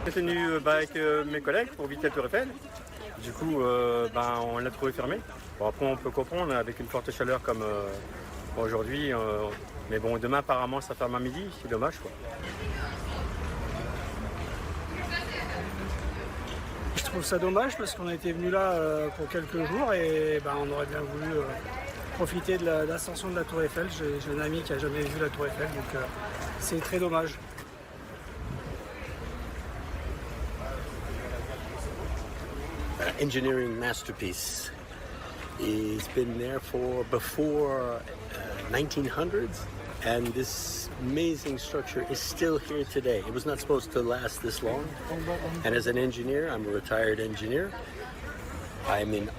Je suis venu avec mes collègues pour visiter la Tour Eiffel. Du coup, on l'a trouvé fermé. Bon, après, on peut comprendre avec une forte chaleur comme aujourd'hui. Mais bon, demain, apparemment, ça ferme à midi. C'est dommage, quoi. Je trouve ça dommage parce qu'on a été venu là pour quelques jours et on aurait bien voulu profiter de l'ascension de la Tour Eiffel. J'ai un ami qui n'a jamais vu la Tour Eiffel, donc c'est très dommage. Engineering masterpiece. It's been there for before 1900s, and this amazing structure is still here today. It was not supposed to last this long, and as an engineer, I'm a retired engineer, I'm in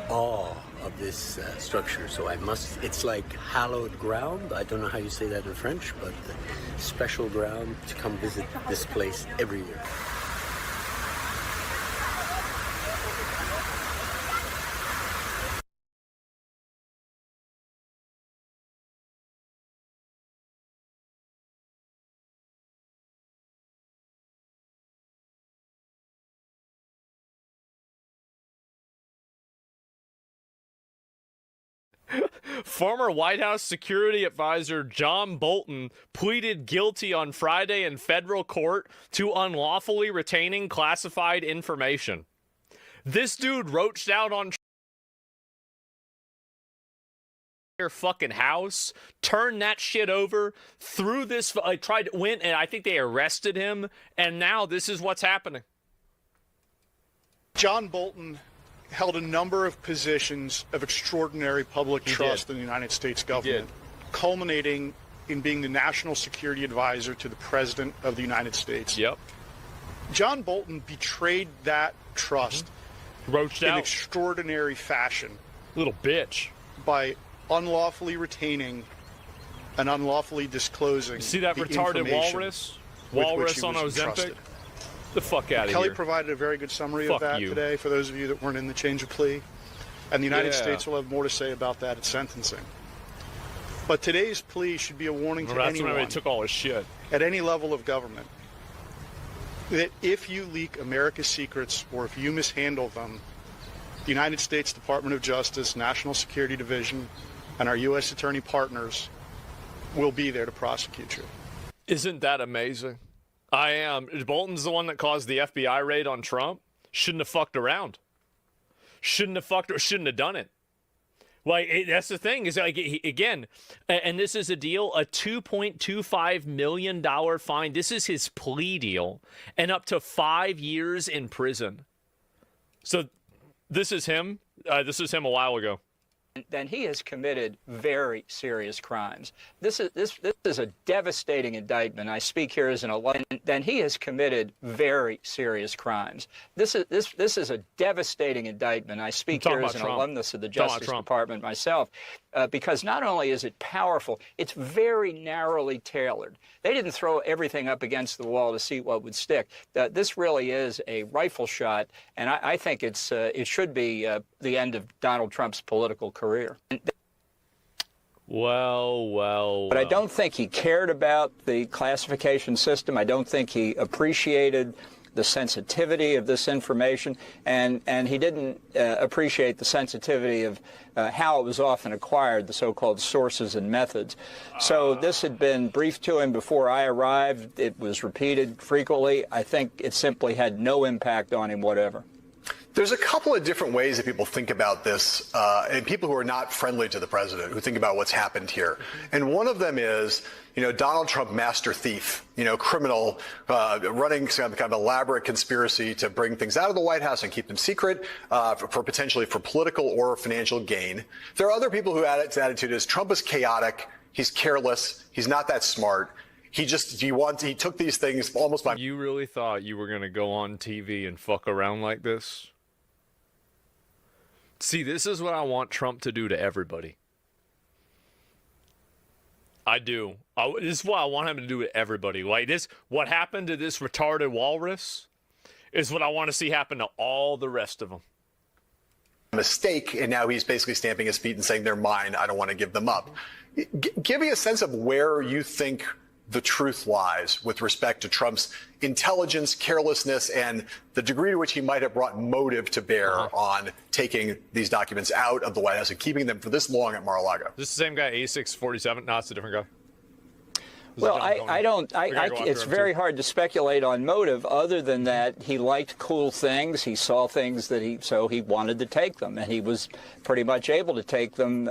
awe of this structure. So it's like hallowed ground. I don't know how you say that in French, but special ground to come visit this place every year. Former White House security advisor John Bolton pleaded guilty on Friday in federal court to unlawfully retaining classified information. This dude roached out on their fucking house, turned that shit over, threw this, went, and I think they arrested him, and now this is what's happening. John Bolton held a number of positions of extraordinary public trust in the United States government, culminating in being the national security advisor to the President of the United States. Yep. John Bolton betrayed that trust Roached in out. extraordinary fashion. Little bitch. By unlawfully retaining and unlawfully disclosing. You see that the retarded information walrus? with which Walrus he on was Ozempic? entrusted. The fuck out of Kelly here. provided a very good summary Fuck of that you. today for those of you that weren't in the change of plea. And the United Yeah. States will have more to say about that at sentencing. But today's plea should be a warning to Well, that's anyone when they took all his shit. at any level of government that if you leak America's secrets or if you mishandle them, the United States Department of Justice, National Security Division, and our U.S. attorney partners will be there to prosecute you. Isn't that amazing? I am. Bolton's the one that caused the FBI raid on Trump. Shouldn't have fucked around. Shouldn't have done it. Like, that's the thing is, like, again, and this is a deal, a $2.25 million fine. This is his plea deal, and up to 5 years in prison. So this is him. This is him a while ago. Then he has committed very serious crimes. This is a devastating indictment. I speak here as an alum. Then he has committed very serious crimes. This is a devastating indictment. I speak here as an alumnus of the Justice Department myself, because not only is it powerful, it's very narrowly tailored. They didn't throw everything up against the wall to see what would stick. This really is a rifle shot, and I think it should be the end of Donald Trump's political career. Well. But I don't think he cared about the classification system. I don't think he appreciated the sensitivity of this information, and he didn't appreciate the sensitivity of how it was often acquired, the so-called sources and methods. So this had been briefed to him before I arrived. It was repeated frequently. I think it simply had no impact on him whatever. There's a couple of different ways that people think about this, and people who are not friendly to the president, who think about what's happened here. And one of them is, Donald Trump, master thief, criminal, running some kind of elaborate conspiracy to bring things out of the White House and keep them secret for potentially for political or financial gain. There are other people who his attitude is Trump is chaotic, he's careless, he's not that smart. He took these things almost by. You really thought you were going to go on TV and fuck around like this? See, this is what I want Trump to do to everybody. I do. This is what I want him to do to everybody. Like this, what happened to this retarded walrus is what I want to see happen to all the rest of them. Mistake, and now he's basically stamping his feet and saying they're mine. I don't want to give them up. Give me a sense of where you think the truth lies with respect to Trump's intelligence, carelessness, and the degree to which he might have brought motive to bear on taking these documents out of the White House and keeping them for this long at Mar-a-Lago. This is the same guy, A647? No, it's a different guy. Well, it's very hard to speculate on motive other than that he liked cool things. He saw things so he wanted to take them, and he was pretty much able to take them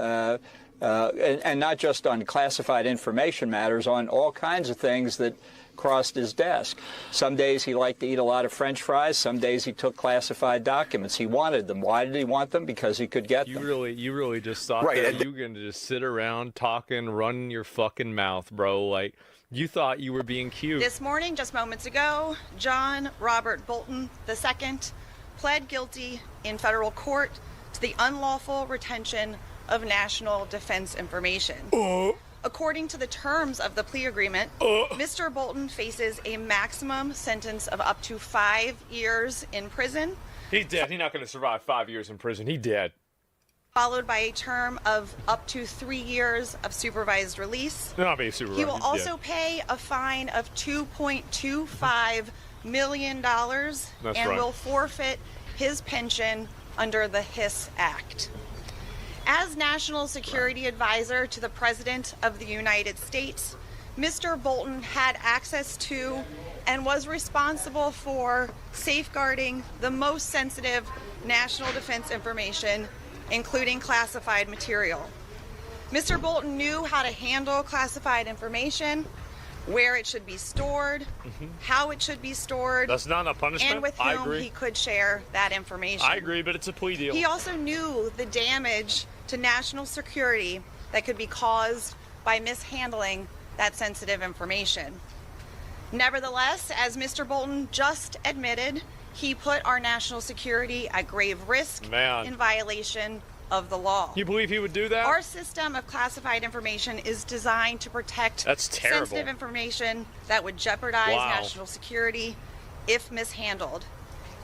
and not just on classified information matters, on all kinds of things that crossed his desk. Some days he liked to eat a lot of French fries. Some days he took classified documents. He wanted them. Why did he want them? Because he could get them. You really just thought that you were going to just sit around talking, running your fucking mouth, bro. Like, you thought you were being cute. This morning, just moments ago, John Robert Bolton II pled guilty in federal court to the unlawful retention of national defense information. According to the terms of the plea agreement, Mr. Bolton faces a maximum sentence of up to 5 years in prison. He's dead. He's not going to survive 5 years in prison. He's dead. Followed by a term of up to 3 years of supervised release. Not being supervised. He will also pay a fine of $2.25 million and will forfeit his pension under the HIS Act. As National Security Advisor to the President of the United States, Mr. Bolton had access to and was responsible for safeguarding the most sensitive national defense information, including classified material. Mr. Bolton knew how to handle classified information, where it should be stored, how it should be stored. That's not a punishment. And with whom he could share that information. I agree, but it's a plea deal. He also knew the damage to national security that could be caused by mishandling that sensitive information. Nevertheless, as Mr. Bolton just admitted, he put our national security at grave risk in violation of the law. You believe he would do that? Our system of classified information is designed to protect sensitive information that would jeopardize national security if mishandled.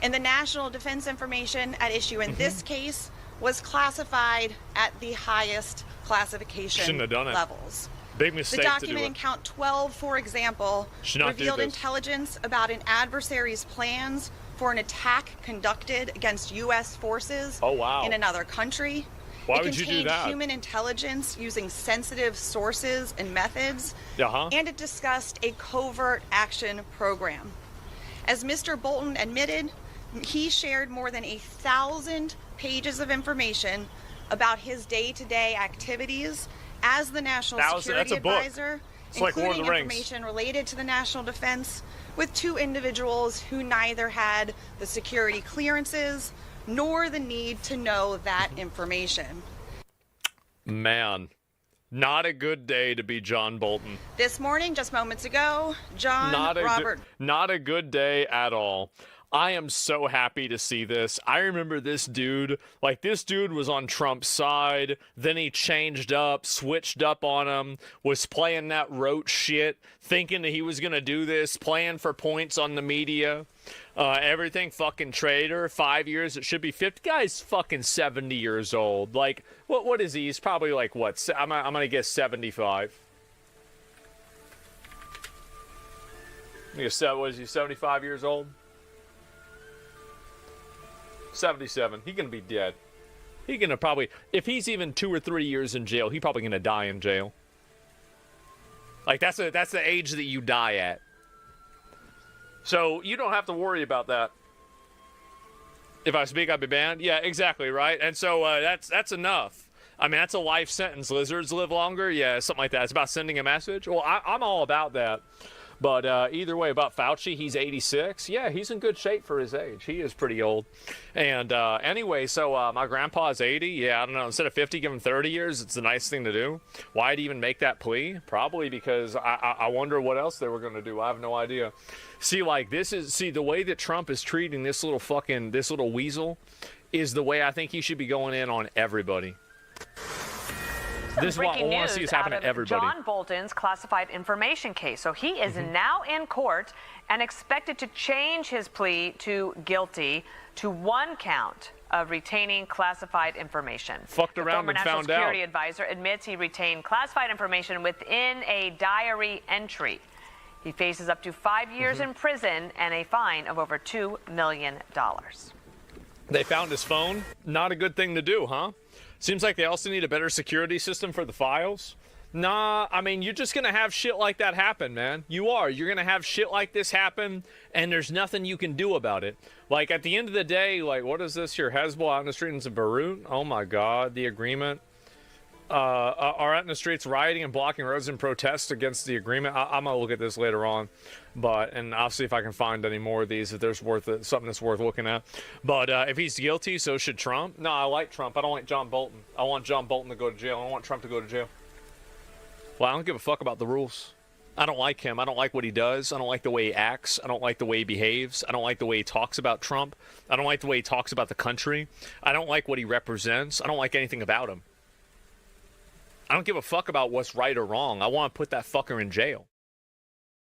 And the national defense information at issue in this case was classified at the highest classification levels. Big mistake. The document in count 12, for example, revealed intelligence about an adversary's plans for an attack conducted against U.S. forces in another country. Why would you do that? It contained human intelligence using sensitive sources and methods, and it discussed a covert action program. As Mr. Bolton admitted, he shared more than 1,000 pages of information about his day-to-day activities as the National Security Advisor, including information related to the national defense, with two individuals who neither had the security clearances nor the need to know that information. Man, not a good day to be John Bolton. This morning, just moments ago, Not a good day at all. I am so happy to see this. I remember this dude, this dude was on Trump's side, then he changed up, switched up on him, was playing that rote shit, thinking that he was going to do this, playing for points on the media. Everything fucking traitor, 5 years, it should be 50. Guy's fucking 70 years old. What is he? He's probably what? I'm going to guess 75. What is he, 75 years old? 77. He's gonna be dead. He's gonna probably, if he's even 2 or 3 years in jail, he's probably gonna die in jail. That's the age that you die at. So you don't have to worry about that. If I speak, I'll be banned. Yeah, exactly, right. And so that's enough. I mean, that's a life sentence. Lizards live longer. Yeah, something like that. It's about sending a message. Well, I'm all about that. But either way, about Fauci, he's 86. Yeah, he's in good shape for his age. He is pretty old. And anyway, so my grandpa's 80. Yeah, I don't know. Instead of 50, give him 30 years. It's the nice thing to do. Why'd he even make that plea? Probably because I wonder what else they were going to do. I have no idea. See, the way that Trump is treating this little weasel is the way I think he should be going in on everybody. This is what I want to see is happen to everybody. John Bolton's classified information case. So he is now in court and expected to change his plea to guilty to 1 count of retaining classified information. Fucked around and found out. The former National Security Advisor admits he retained classified information within a diary entry. He faces up to 5 years in prison and a fine of over $2 million. They found his phone. Not a good thing to do, huh? Seems like they also need a better security system for the files. Nah, I mean, you're just going to have shit like that happen, man. You are. You're going to have shit like this happen, and there's nothing you can do about it. At the end of the day, what is this here? Hezbollah out in the streets of Beirut? Oh, my God, the agreement. Are out in the streets rioting and blocking roads in protest against the agreement. I'm going to look at this later on. And I'll see if I can find any more of these if there's something that's worth looking at. But if he's guilty, so should Trump. No, I like Trump. I don't like John Bolton. I want John Bolton to go to jail. I don't want Trump to go to jail. Well, I don't give a fuck about the rules. I don't like him. I don't like what he does. I don't like the way he acts. I don't like the way he behaves. I don't like the way he talks about Trump. I don't like the way he talks about the country. I don't like what he represents. I don't like anything about him. I don't give a fuck about what's right or wrong. I want to put that fucker in jail.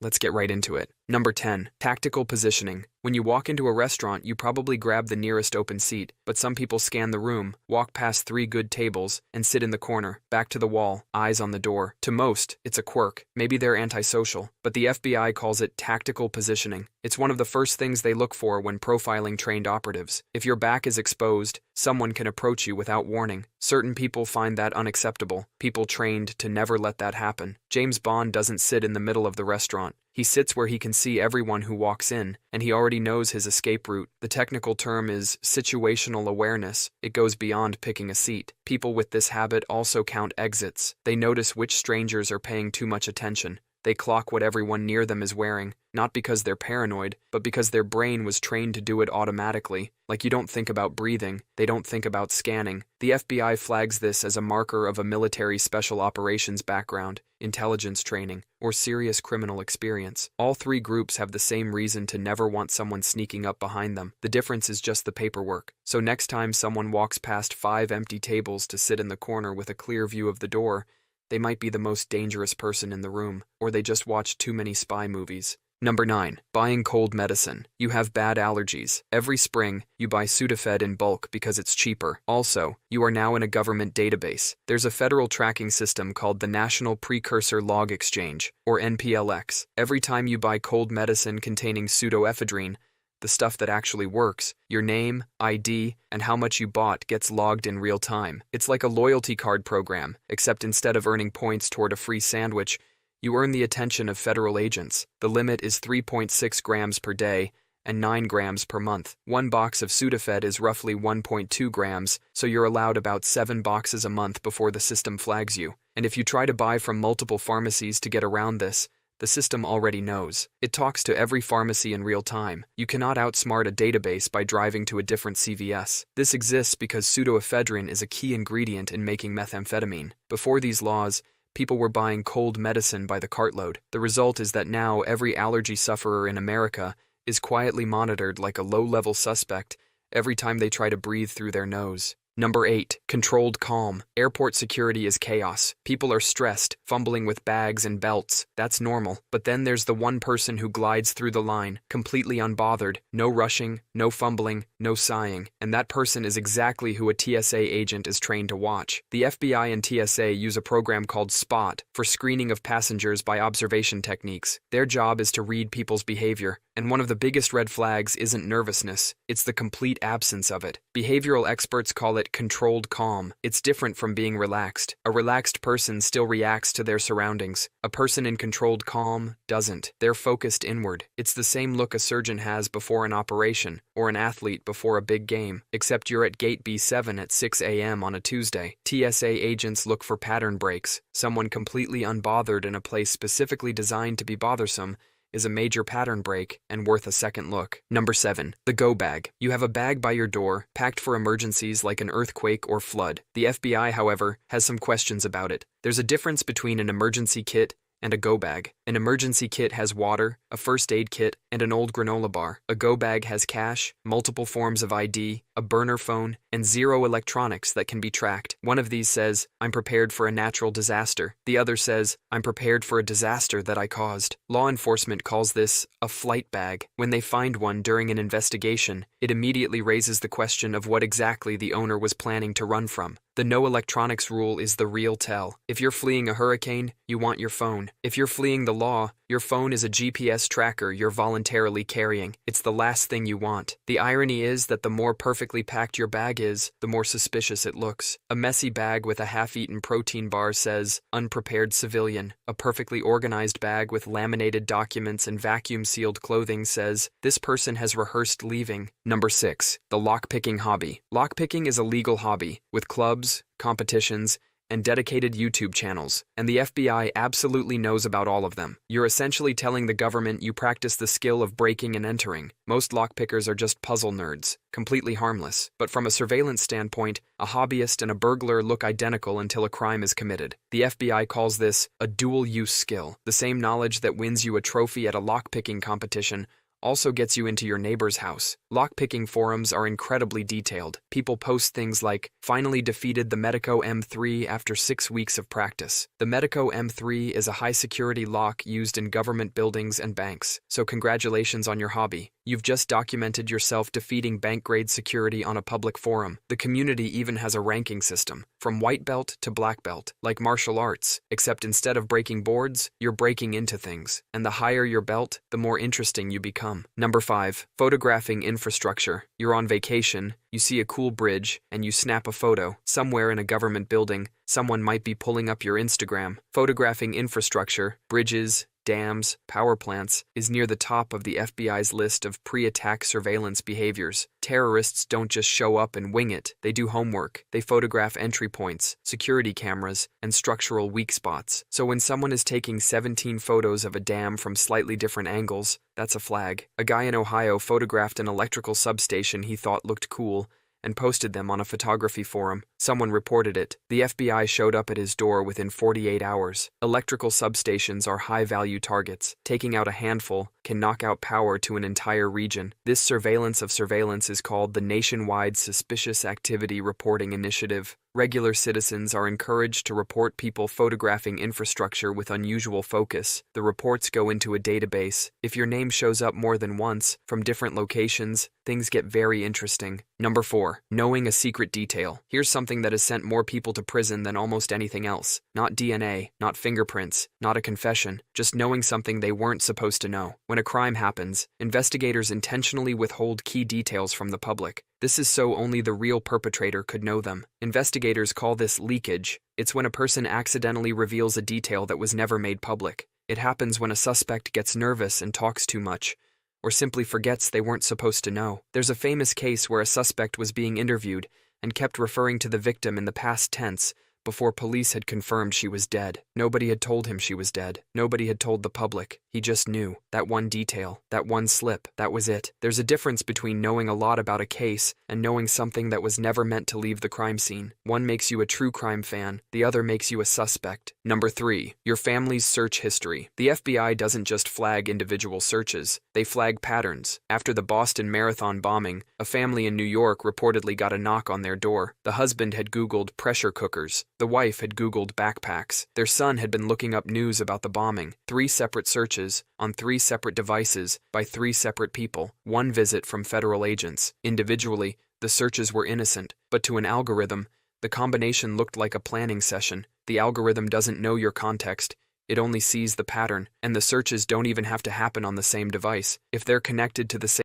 Let's get right into it. Number 10, tactical positioning. When you walk into a restaurant, you probably grab the nearest open seat, but some people scan the room, walk past 3 good tables, and sit in the corner, back to the wall, eyes on the door. To most, it's a quirk. Maybe they're antisocial, but the FBI calls it tactical positioning. It's one of the first things they look for when profiling trained operatives. If your back is exposed, someone can approach you without warning. Certain people find that unacceptable. People trained to never let that happen. James Bond doesn't sit in the middle of the restaurant. He sits where he can see everyone who walks in, and he already knows his escape route. The technical term is situational awareness. It goes beyond picking a seat. People with this habit also count exits. They notice which strangers are paying too much attention. They clock what everyone near them is wearing, not because they're paranoid, but because their brain was trained to do it automatically. Like you don't think about breathing, they don't think about scanning. The FBI flags this as a marker of a military special operations background, intelligence training, or serious criminal experience. All three groups have the same reason to never want someone sneaking up behind them. The difference is just the paperwork. So next time someone walks past 5 empty tables to sit in the corner with a clear view of the door, they might be the most dangerous person in the room, or they just watched too many spy movies. Number 9. Buying cold medicine. You have bad allergies. Every spring, you buy Sudafed in bulk because it's cheaper. Also, you are now in a government database. There's a federal tracking system called the National Precursor Log Exchange, or NPLX. Every time you buy cold medicine containing pseudoephedrine, the stuff that actually works, your name, ID, and how much you bought gets logged in real time. It's like a loyalty card program, except instead of earning points toward a free sandwich, you earn the attention of federal agents. The limit is 3.6 grams per day and 9 grams per month. One box of Sudafed is roughly 1.2 grams, so you're allowed about 7 boxes a month before the system flags you. And if you try to buy from multiple pharmacies to get around this, the system already knows. It talks to every pharmacy in real time. You cannot outsmart a database by driving to a different CVS. This exists because pseudoephedrine is a key ingredient in making methamphetamine. Before these laws, people were buying cold medicine by the cartload. The result is that now every allergy sufferer in America is quietly monitored like a low-level suspect every time they try to breathe through their nose. Number 8. Controlled calm. Airport security is chaos. People are stressed, fumbling with bags and belts. That's normal. But then there's the one person who glides through the line, completely unbothered. No rushing, no fumbling, no sighing. And that person is exactly who a TSA agent is trained to watch. The FBI and TSA use a program called SPOT for screening of passengers by observation techniques. Their job is to read people's behavior. And one of the biggest red flags isn't nervousness, it's the complete absence of it. Behavioral experts call it controlled calm. It's different from being relaxed. A relaxed person still reacts to their surroundings. A person in controlled calm doesn't. They're focused inward. It's the same look a surgeon has before an operation, or an athlete before a big game, except you're at gate B7 at 6 a.m. on a Tuesday. TSA agents look for pattern breaks. Someone completely unbothered in a place specifically designed to be bothersome is a major pattern break and worth a second look. Number 7. The go bag. You have a bag by your door, packed for emergencies like an earthquake or flood. The FBI, however, has some questions about it. There's a difference between an emergency kit and a go bag. An emergency kit has water, a first aid kit, and an old granola bar. A go bag has cash, multiple forms of ID, a burner phone, and 0 electronics that can be tracked. One of these says, "I'm prepared for a natural disaster." The other says, "I'm prepared for a disaster that I caused." Law enforcement calls this a flight bag. When they find one during an investigation, it immediately raises the question of what exactly the owner was planning to run from. The no electronics rule is the real tell. If you're fleeing a hurricane, you want your phone. If you're fleeing the law, your phone is a GPS tracker you're voluntarily carrying. It's the last thing you want. The irony is that the more perfectly packed your bag is, the more suspicious it looks. A messy bag with a half-eaten protein bar says, "Unprepared civilian." A perfectly organized bag with laminated documents and vacuum-sealed clothing says, "This person has rehearsed leaving." Number 6. The lockpicking hobby. Lockpicking is a legal hobby, with clubs, competitions, and dedicated YouTube channels, and the FBI absolutely knows about all of them. You're essentially telling the government you practice the skill of breaking and entering. Most lockpickers are just puzzle nerds, completely harmless. But from a surveillance standpoint, a hobbyist and a burglar look identical until a crime is committed. The FBI calls this a dual-use skill. The same knowledge that wins you a trophy at a lockpicking competition also gets you into your neighbor's house. Lockpicking forums are incredibly detailed. People post things like, "Finally defeated the Medeco M3 after 6 weeks of practice." The Medeco M3 is a high-security lock used in government buildings and banks, so congratulations on your hobby. You've just documented yourself defeating bank-grade security on a public forum. The community even has a ranking system, from white belt to black belt, like martial arts, except instead of breaking boards, you're breaking into things. And the higher your belt, the more interesting you become. Number 5. Photographing infrastructure. You're on vacation, you see a cool bridge, and you snap a photo. Somewhere in a government building, someone might be pulling up your Instagram. Photographing infrastructure, bridges, dams, power plants, is near the top of the FBI's list of pre-attack surveillance behaviors. Terrorists don't just show up and wing it. They do homework. They photograph entry points, security cameras, and structural weak spots. So when someone is taking 17 photos of a dam from slightly different angles, that's a flag. A guy in Ohio photographed an electrical substation he thought looked cool and posted them on a photography forum. Someone reported it. The FBI showed up at his door within 48 hours. Electrical substations are high-value targets. Taking out a handful can knock out power to an entire region. This surveillance of surveillance is called the Nationwide Suspicious Activity Reporting Initiative. Regular citizens are encouraged to report people photographing infrastructure with unusual focus. The reports go into a database. If your name shows up more than once, from different locations, things get very interesting. Number 4. Knowing a secret detail. Here's something that has sent more people to prison than almost anything else. Not DNA, not fingerprints, not a confession, just knowing something they weren't supposed to know. When a crime happens, investigators intentionally withhold key details from the public. This is so only the real perpetrator could know them. Investigators call this leakage. It's when a person accidentally reveals a detail that was never made public. It happens when a suspect gets nervous and talks too much, or simply forgets they weren't supposed to know. There's a famous case where a suspect was being interviewed and kept referring to the victim in the past tense before police had confirmed she was dead. Nobody had told him she was dead. Nobody had told the public. He just knew. That one detail, that one slip, that was it. There's a difference between knowing a lot about a case and knowing something that was never meant to leave the crime scene. One makes you a true crime fan, the other makes you a suspect. Number 3. Your family's search history. The FBI doesn't just flag individual searches, they flag patterns. After the Boston Marathon bombing, a family in New York reportedly got a knock on their door. The husband had Googled pressure cookers. The wife had Googled backpacks. Their son had been looking up news about the bombing. 3 separate searches, on 3 separate devices, by 3 separate people. 1 visit from federal agents. Individually, the searches were innocent, but to an algorithm, the combination looked like a planning session. The algorithm doesn't know your context. It only sees the pattern, and the searches don't even have to happen on the same device. If they're connected to the same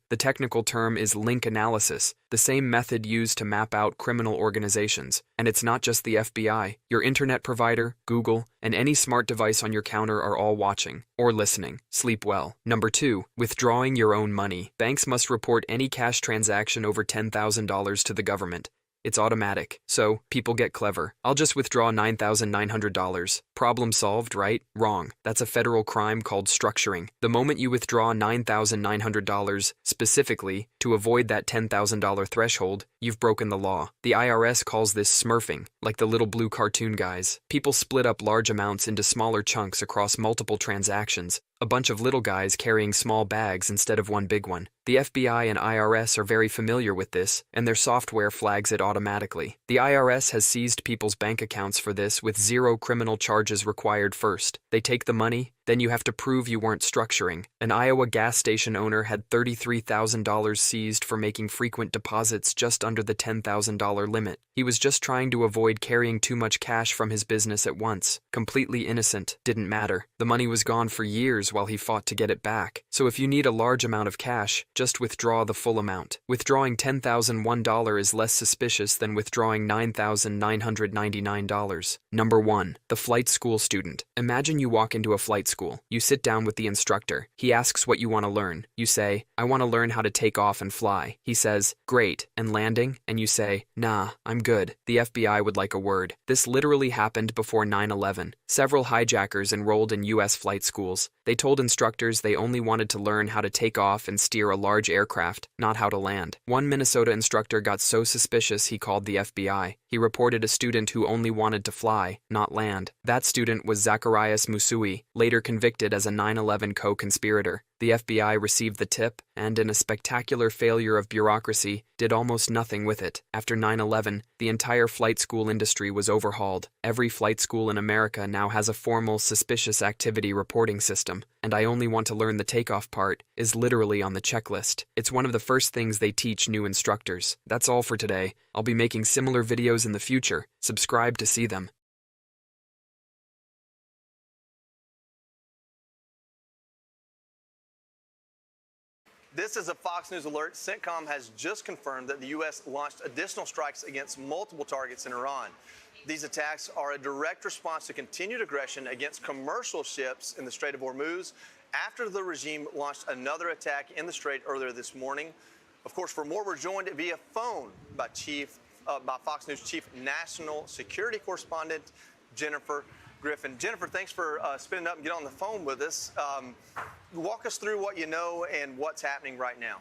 the technical term is link analysis, the same method used to map out criminal organizations. And it's not just the FBI. Your internet provider, Google, and any smart device on your counter are all watching or listening. Sleep well. Number 2. Withdrawing your own money. Banks must report any cash transaction over $10,000 to the government. It's automatic, so people get clever. I'll just withdraw $9,900. Problem solved, right? Wrong. That's a federal crime called structuring. The moment you withdraw $9,900, specifically, to avoid that $10,000 threshold, you've broken the law. The IRS calls this smurfing, like the little blue cartoon guys. People split up large amounts into smaller chunks across multiple transactions. A bunch of little guys carrying small bags instead of one big one. The FBI and IRS are very familiar with this, and their software flags it automatically. The IRS has seized people's bank accounts for this with 0 criminal charges required first. They take the money, then you have to prove you weren't structuring. An Iowa gas station owner had $33,000 seized for making frequent deposits just under the $10,000 limit. He was just trying to avoid carrying too much cash from his business at once. Completely innocent. Didn't matter. The money was gone for years while he fought to get it back. So if you need a large amount of cash, just withdraw the full amount. Withdrawing $10,001 is less suspicious than withdrawing $9,999. Number 1. The flight school student. Imagine you walk into a flight school. You sit down with the instructor. He asks what you want to learn. You say, I want to learn how to take off and fly. He says, great, and landing? And you say, nah, I'm good. The FBI would like a word. This literally happened before 9/11. Several hijackers enrolled in U.S. flight schools. They told instructors they only wanted to learn how to take off and steer a large aircraft, not how to land. One Minnesota instructor got so suspicious he called the FBI. He reported a student who only wanted to fly, not land. That student was Zacharias Musui, later convicted as a 9/11 co-conspirator. The FBI received the tip, and in a spectacular failure of bureaucracy, did almost nothing with it. After 9/11, the entire flight school industry was overhauled. Every flight school in America now has a formal suspicious activity reporting system, and I only want to learn the takeoff part is literally on the checklist. It's one of the first things they teach new instructors. That's all for today. I'll be making similar videos in the future. Subscribe to see them. This is a Fox News alert. CENTCOM has just confirmed that the U.S. launched additional strikes against multiple targets in Iran. These attacks are a direct response to continued aggression against commercial ships in the Strait of Hormuz after the regime launched another attack in the Strait earlier this morning. Of course, for more, we're joined via phone by Fox News Chief National Security Correspondent Jennifer Griffin. Jennifer, thanks for spinning up and getting on the phone with us. Walk us through what you know and what's happening right now.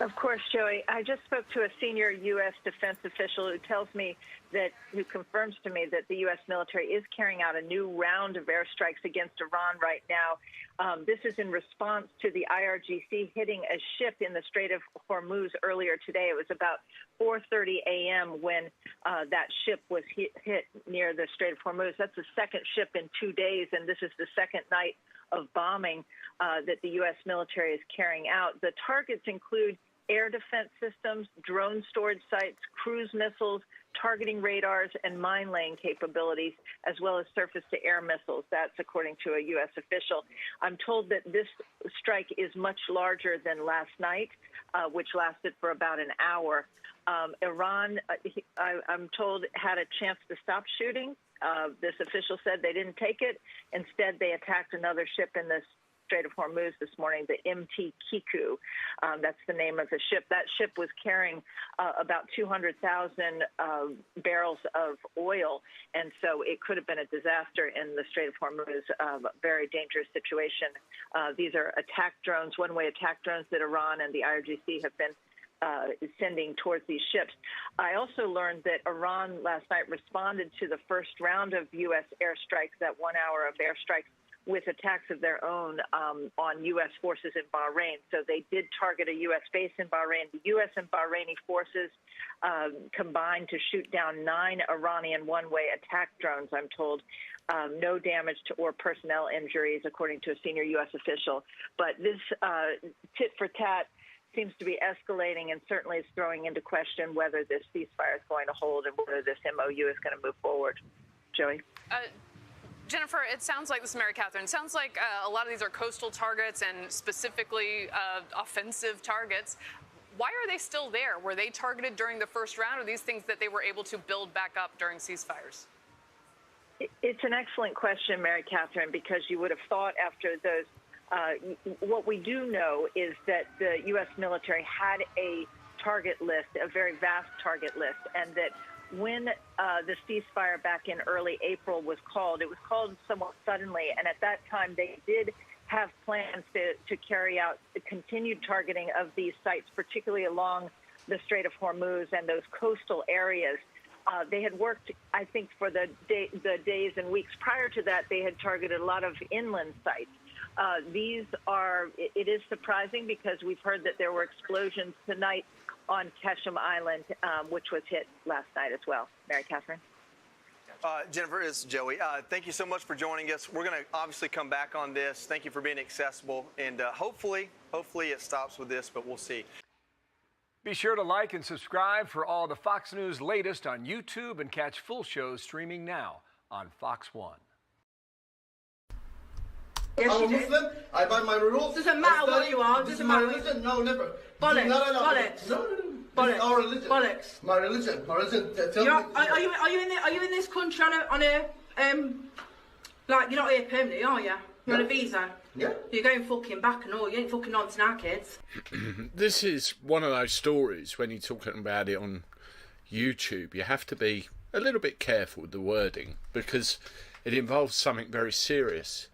Of course, Joey. I just spoke to a senior U.S. defense official who confirms to me that the U.S. military is carrying out a new round of airstrikes against Iran right now. This is in response to the IRGC hitting a ship in the Strait of Hormuz earlier today. It was about 4:30 a.m. when that ship was hit near the Strait of Hormuz. That's the second ship in 2 days, and this is the second night of bombing that the U.S. military is carrying out. The targets include air defense systems, drone storage sites, cruise missiles, targeting radars, and mine-laying capabilities, as well as surface-to-air missiles. That's according to a U.S. official. I'm told that this strike is much larger than last night, which lasted for about an hour. Iran, I'm told, had a chance to stop shooting. This official said they didn't take it. Instead, they attacked another ship in the Strait of Hormuz this morning, the MT Kiku. That's the name of the ship. That ship was carrying about 200,000 barrels of oil, and so it could have been a disaster in the Strait of Hormuz, a very dangerous situation. These are attack drones, one-way attack drones that Iran and the IRGC have been sending towards these ships. I also learned that Iran last night responded to the first round of U.S. airstrikes, that 1 hour of airstrikes, with attacks of their own on U.S. forces in Bahrain. So they did target a U.S. base in Bahrain. The U.S. and Bahraini forces combined to shoot down 9 Iranian one-way attack drones, I'm told. No damage or personnel injuries, according to a senior U.S. official. But this tit for tat seems to be escalating and certainly is throwing into question whether this ceasefire is going to hold and whether this MOU is going to move forward. Joey? Jennifer, it sounds like, this is Mary Catherine, it sounds like a lot of these are coastal targets and specifically offensive targets. Why are they still there? Were they targeted during the first round, or these things that they were able to build back up during ceasefires? It's an excellent question, Mary Catherine, because you would have thought after those what we do know is that the U.S. military had a target list, a very vast target list, and that when the ceasefire back in early April was called, it was called somewhat suddenly, and at that time they did have plans to carry out the continued targeting of these sites, particularly along the Strait of Hormuz and those coastal areas. They had worked, I think, for the days and weeks prior to that, they had targeted a lot of inland sites. It is surprising because we've heard that there were explosions tonight on Keshem Island, which was hit last night as well. Mary Catherine? Jennifer, it's Joey. Thank you so much for joining us. We're going to obviously come back on this. Thank you for being accessible, and hopefully it stops with this, but we'll see. Be sure to like and subscribe for all the Fox News latest on YouTube, and catch full shows streaming now on Fox One. Yes, I'm a Muslim. I buy my rules. Doesn't matter what you are. Doesn't matter. Religion? No, never. Bollocks. No. Bollocks. No. Bollocks. Our religion. Bollocks. My religion. Tell me. Are you in this country on a like, you're not here permanently, are you? You're on a visa. Yeah. You're going fucking back and all. You ain't fucking on to our kids. This is one of those stories when you're talking about it on YouTube. You have to be a little bit careful with the wording because it involves something very serious.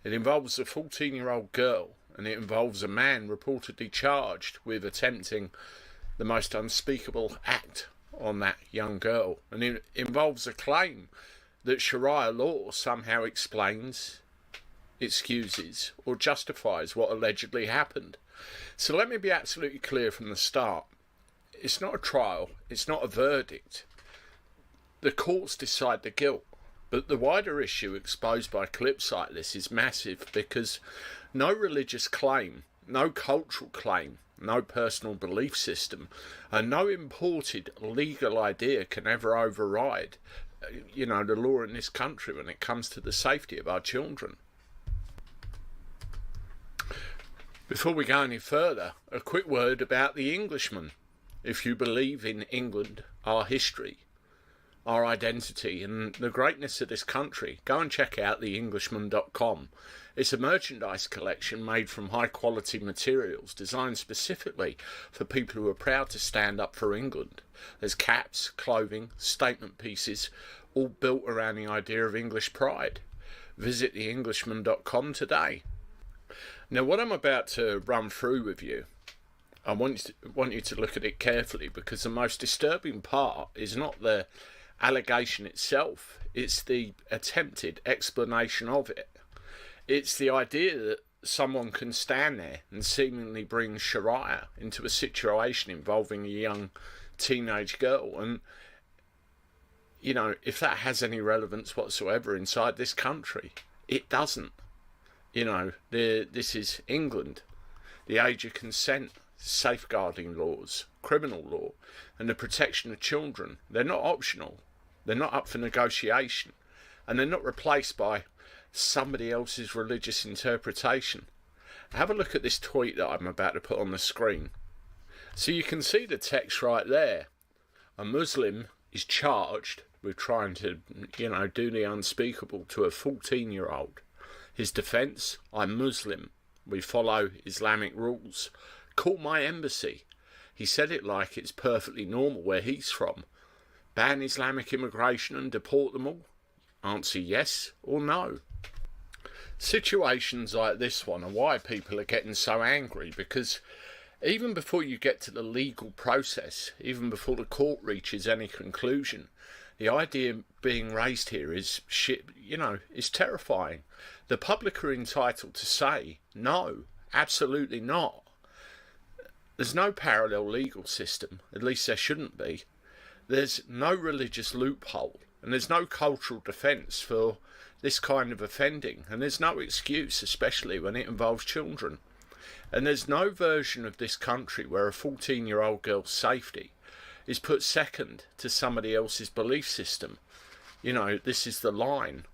It involves a 14-year-old girl, and it involves a man reportedly charged with attempting the most unspeakable act on that young girl. And it involves a claim that Sharia law somehow explains, excuses, or justifies what allegedly happened. So let me be absolutely clear from the start. It's not a trial. It's not a verdict. The courts decide the guilt. But the wider issue exposed by clips like this is massive because no religious claim, no cultural claim, no personal belief system, and no imported legal idea can ever override, the law in this country when it comes to the safety of our children. Before we go any further, a quick word about the Englishman. If you believe in England, our history, our identity and the greatness of this country, go and check out theenglishman.com. It's a merchandise collection made from high quality materials designed specifically for people who are proud to stand up for England. There's caps, clothing, statement pieces, all built around the idea of English pride. Visit theenglishman.com today. Now, what I'm about to run through with you, I want you to look at it carefully, because the most disturbing part is not the allegation itself, it's the attempted explanation of it. It's the idea that someone can stand there and seemingly bring Sharia into a situation involving a young teenage girl. And, you know, if that has any relevance whatsoever inside this country, it doesn't. You know, this is England. The age of consent, safeguarding laws, criminal law, and the protection of children, they're not optional. They're not up for negotiation. And they're not replaced by somebody else's religious interpretation. Have a look at this tweet that I'm about to put on the screen. So you can see the text right there. A Muslim is charged with trying to, you know, do the unspeakable to a 14-year-old. His defence: I'm Muslim. We follow Islamic rules. Call my embassy. He said it like it's perfectly normal where he's from. Ban Islamic immigration and deport them all? Answer yes or no. Situations like this one are why people are getting so angry, because even before you get to the legal process, even before the court reaches any conclusion, the idea being raised here is shit, you know, is terrifying. The public are entitled to say, no, absolutely not. There's no parallel legal system, at least there shouldn't be. There's no religious loophole, and there's no cultural defence for this kind of offending, and there's no excuse, especially when it involves children. And there's no version of this country where a 14-year-old girl's safety is put second to somebody else's belief system. You know, this is the line.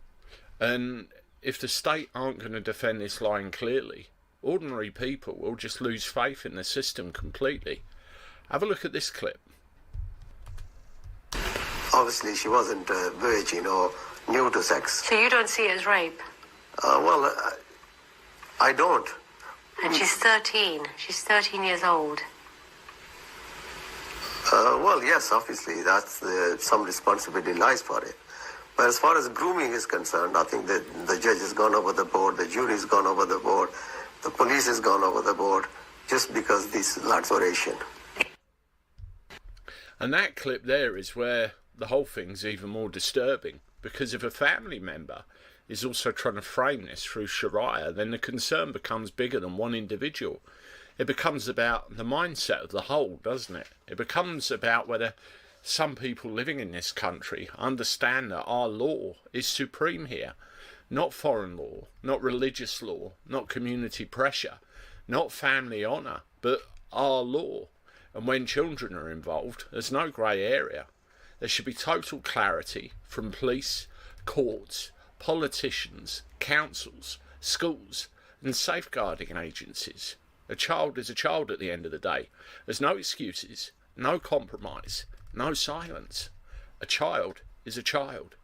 And if the state aren't going to defend this line clearly, ordinary people will just lose faith in the system completely. Have a look at this clip. Obviously, she wasn't a virgin or new to sex. So you don't see it as rape? Well, I don't. And she's 13. She's 13 years old. Well, yes, obviously, that's some responsibility lies for it. But as far as grooming is concerned, I think that the judge has gone over the board, the jury has gone over the board, the police has gone over the board, just because these lads were Asian. And that clip there is where the whole thing's even more disturbing, because if a family member is also trying to frame this through Sharia, then the concern becomes bigger than one individual. It becomes about the mindset of the whole, doesn't it? It becomes about whether some people living in this country understand that our law is supreme here. Not foreign law, not religious law, not community pressure, not family honour, but our law. And when children are involved, there's no grey area. There should be total clarity from police, courts, politicians, councils, schools, and safeguarding agencies. A child is a child at the end of the day. There's no excuses, no compromise, no silence. A child is a child.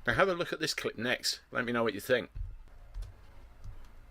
Now have a look at this clip next. Let me know what you think.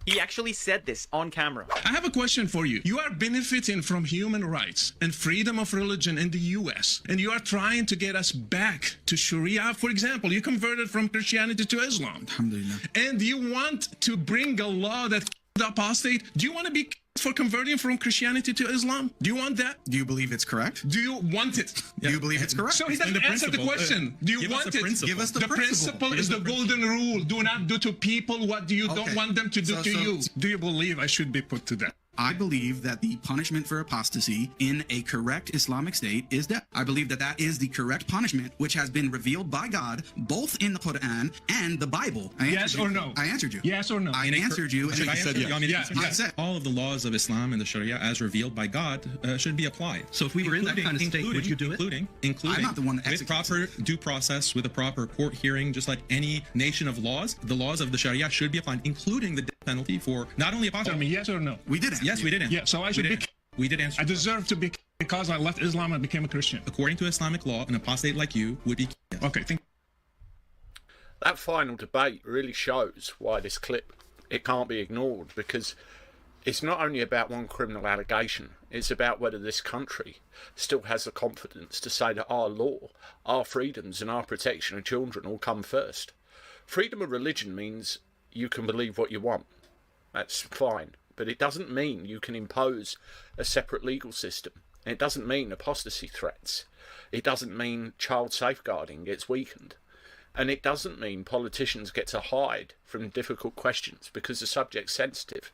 He actually said this on camera. I have a question for you. You are benefiting from human rights and freedom of religion in the U.S., and you are trying to get us back to Sharia. For example, you converted from Christianity to Islam. Alhamdulillah. And you want to bring a law that the apostate. Do you want to be for converting from Christianity to Islam? Do you want that? Do you believe it's correct? Do you want it? Do you believe it's correct? So he doesn't answer the question. Do you want it? Give us the principle. The principle is the golden rule. Do not do to people what you don't want them to do to you. Do you believe I should be put to death? I believe that the punishment for apostasy in a correct Islamic state is death. I believe that that is the correct punishment, which has been revealed by God, both in the Quran and the Bible. Yes or no? I answered you. Yes or no? I answered you. And I said yes. I said all of the laws of Islam and the Sharia, as revealed by God, should be applied. So if we were in that kind of state, would you do it? Including I'm not the one that with proper due process, with a proper court hearing, just like any nation of laws, the laws of the Sharia should be applied, including the death penalty for not only apostasy. Tell me yes or no? We did answer. Yes, we did answer. Yeah, so I should be. We did answer. I deserve to be because I left Islam and became a Christian. According to Islamic law, an apostate like you would be Okay, thank That final debate really shows why this clip, it can't be ignored, because it's not only about one criminal allegation, it's about whether this country still has the confidence to say that our law, our freedoms and our protection of children all come first. Freedom of religion means you can believe what you want. That's fine. But it doesn't mean you can impose a separate legal system. It doesn't mean apostasy threats. It doesn't mean child safeguarding gets weakened. And it doesn't mean politicians get to hide from difficult questions because the subject's sensitive.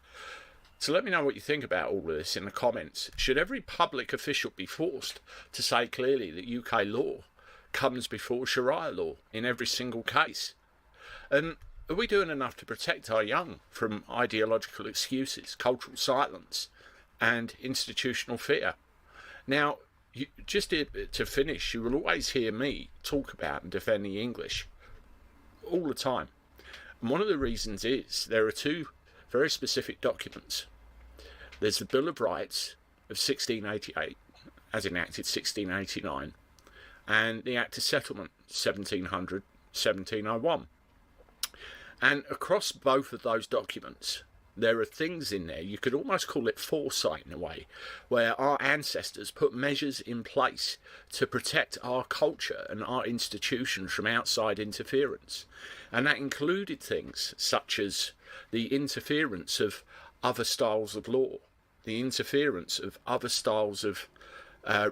So let me know what you think about all of this in the comments. Should every public official be forced to say clearly that UK law comes before Sharia law in every single case? And are we doing enough to protect our young from ideological excuses, cultural silence and institutional fear? Now, just to finish, you will always hear me talk about and defend the English all the time. And one of the reasons is there are two very specific documents. There's the Bill of Rights of 1688, as enacted 1689, and the Act of Settlement 1700-1701. And across both of those documents, there are things in there, you could almost call it foresight in a way, where our ancestors put measures in place to protect our culture and our institutions from outside interference. And that included things such as the interference of other styles of law, the interference of other styles of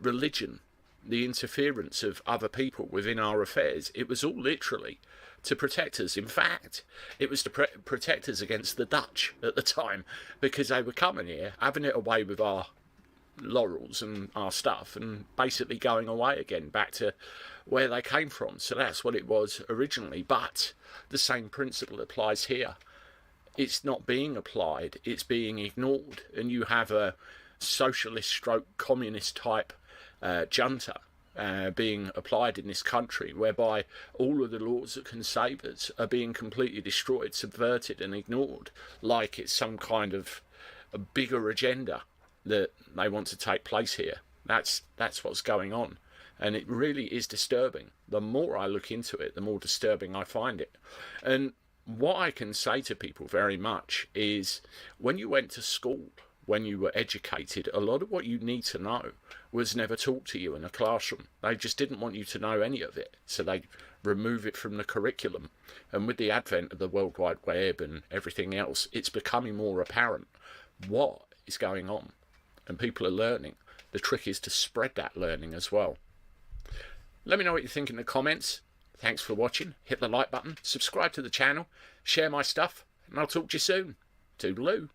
religion, the interference of other people within our affairs. It was all literally to protect us. In fact, it was to protect us against the Dutch at the time, because they were coming here, having it away with our laurels and our stuff, and basically going away again back to where they came from. So that's what it was originally. But the same principle applies here. It's not being applied, it's being ignored. And you have a socialist stroke communist type junta being applied in this country, whereby all of the laws that can save us are being completely destroyed, subverted and ignored, like it's some kind of a bigger agenda that they want to take place here. That's what's going on, and it really is disturbing. The more I look into it, the more disturbing I find it. And what I can say to people very much is, when you went to school, when you were educated, a lot of what you need to know was never taught to you in a classroom. They just didn't want you to know any of it, so they remove it from the curriculum. And with the advent of the World Wide Web and everything else, it's becoming more apparent what is going on, and people are learning. The trick is to spread that learning as well. Let me know what you think in the comments. Thanks for watching. Hit the like button, subscribe to the channel, share my stuff, and I'll talk to you soon. Toodaloo.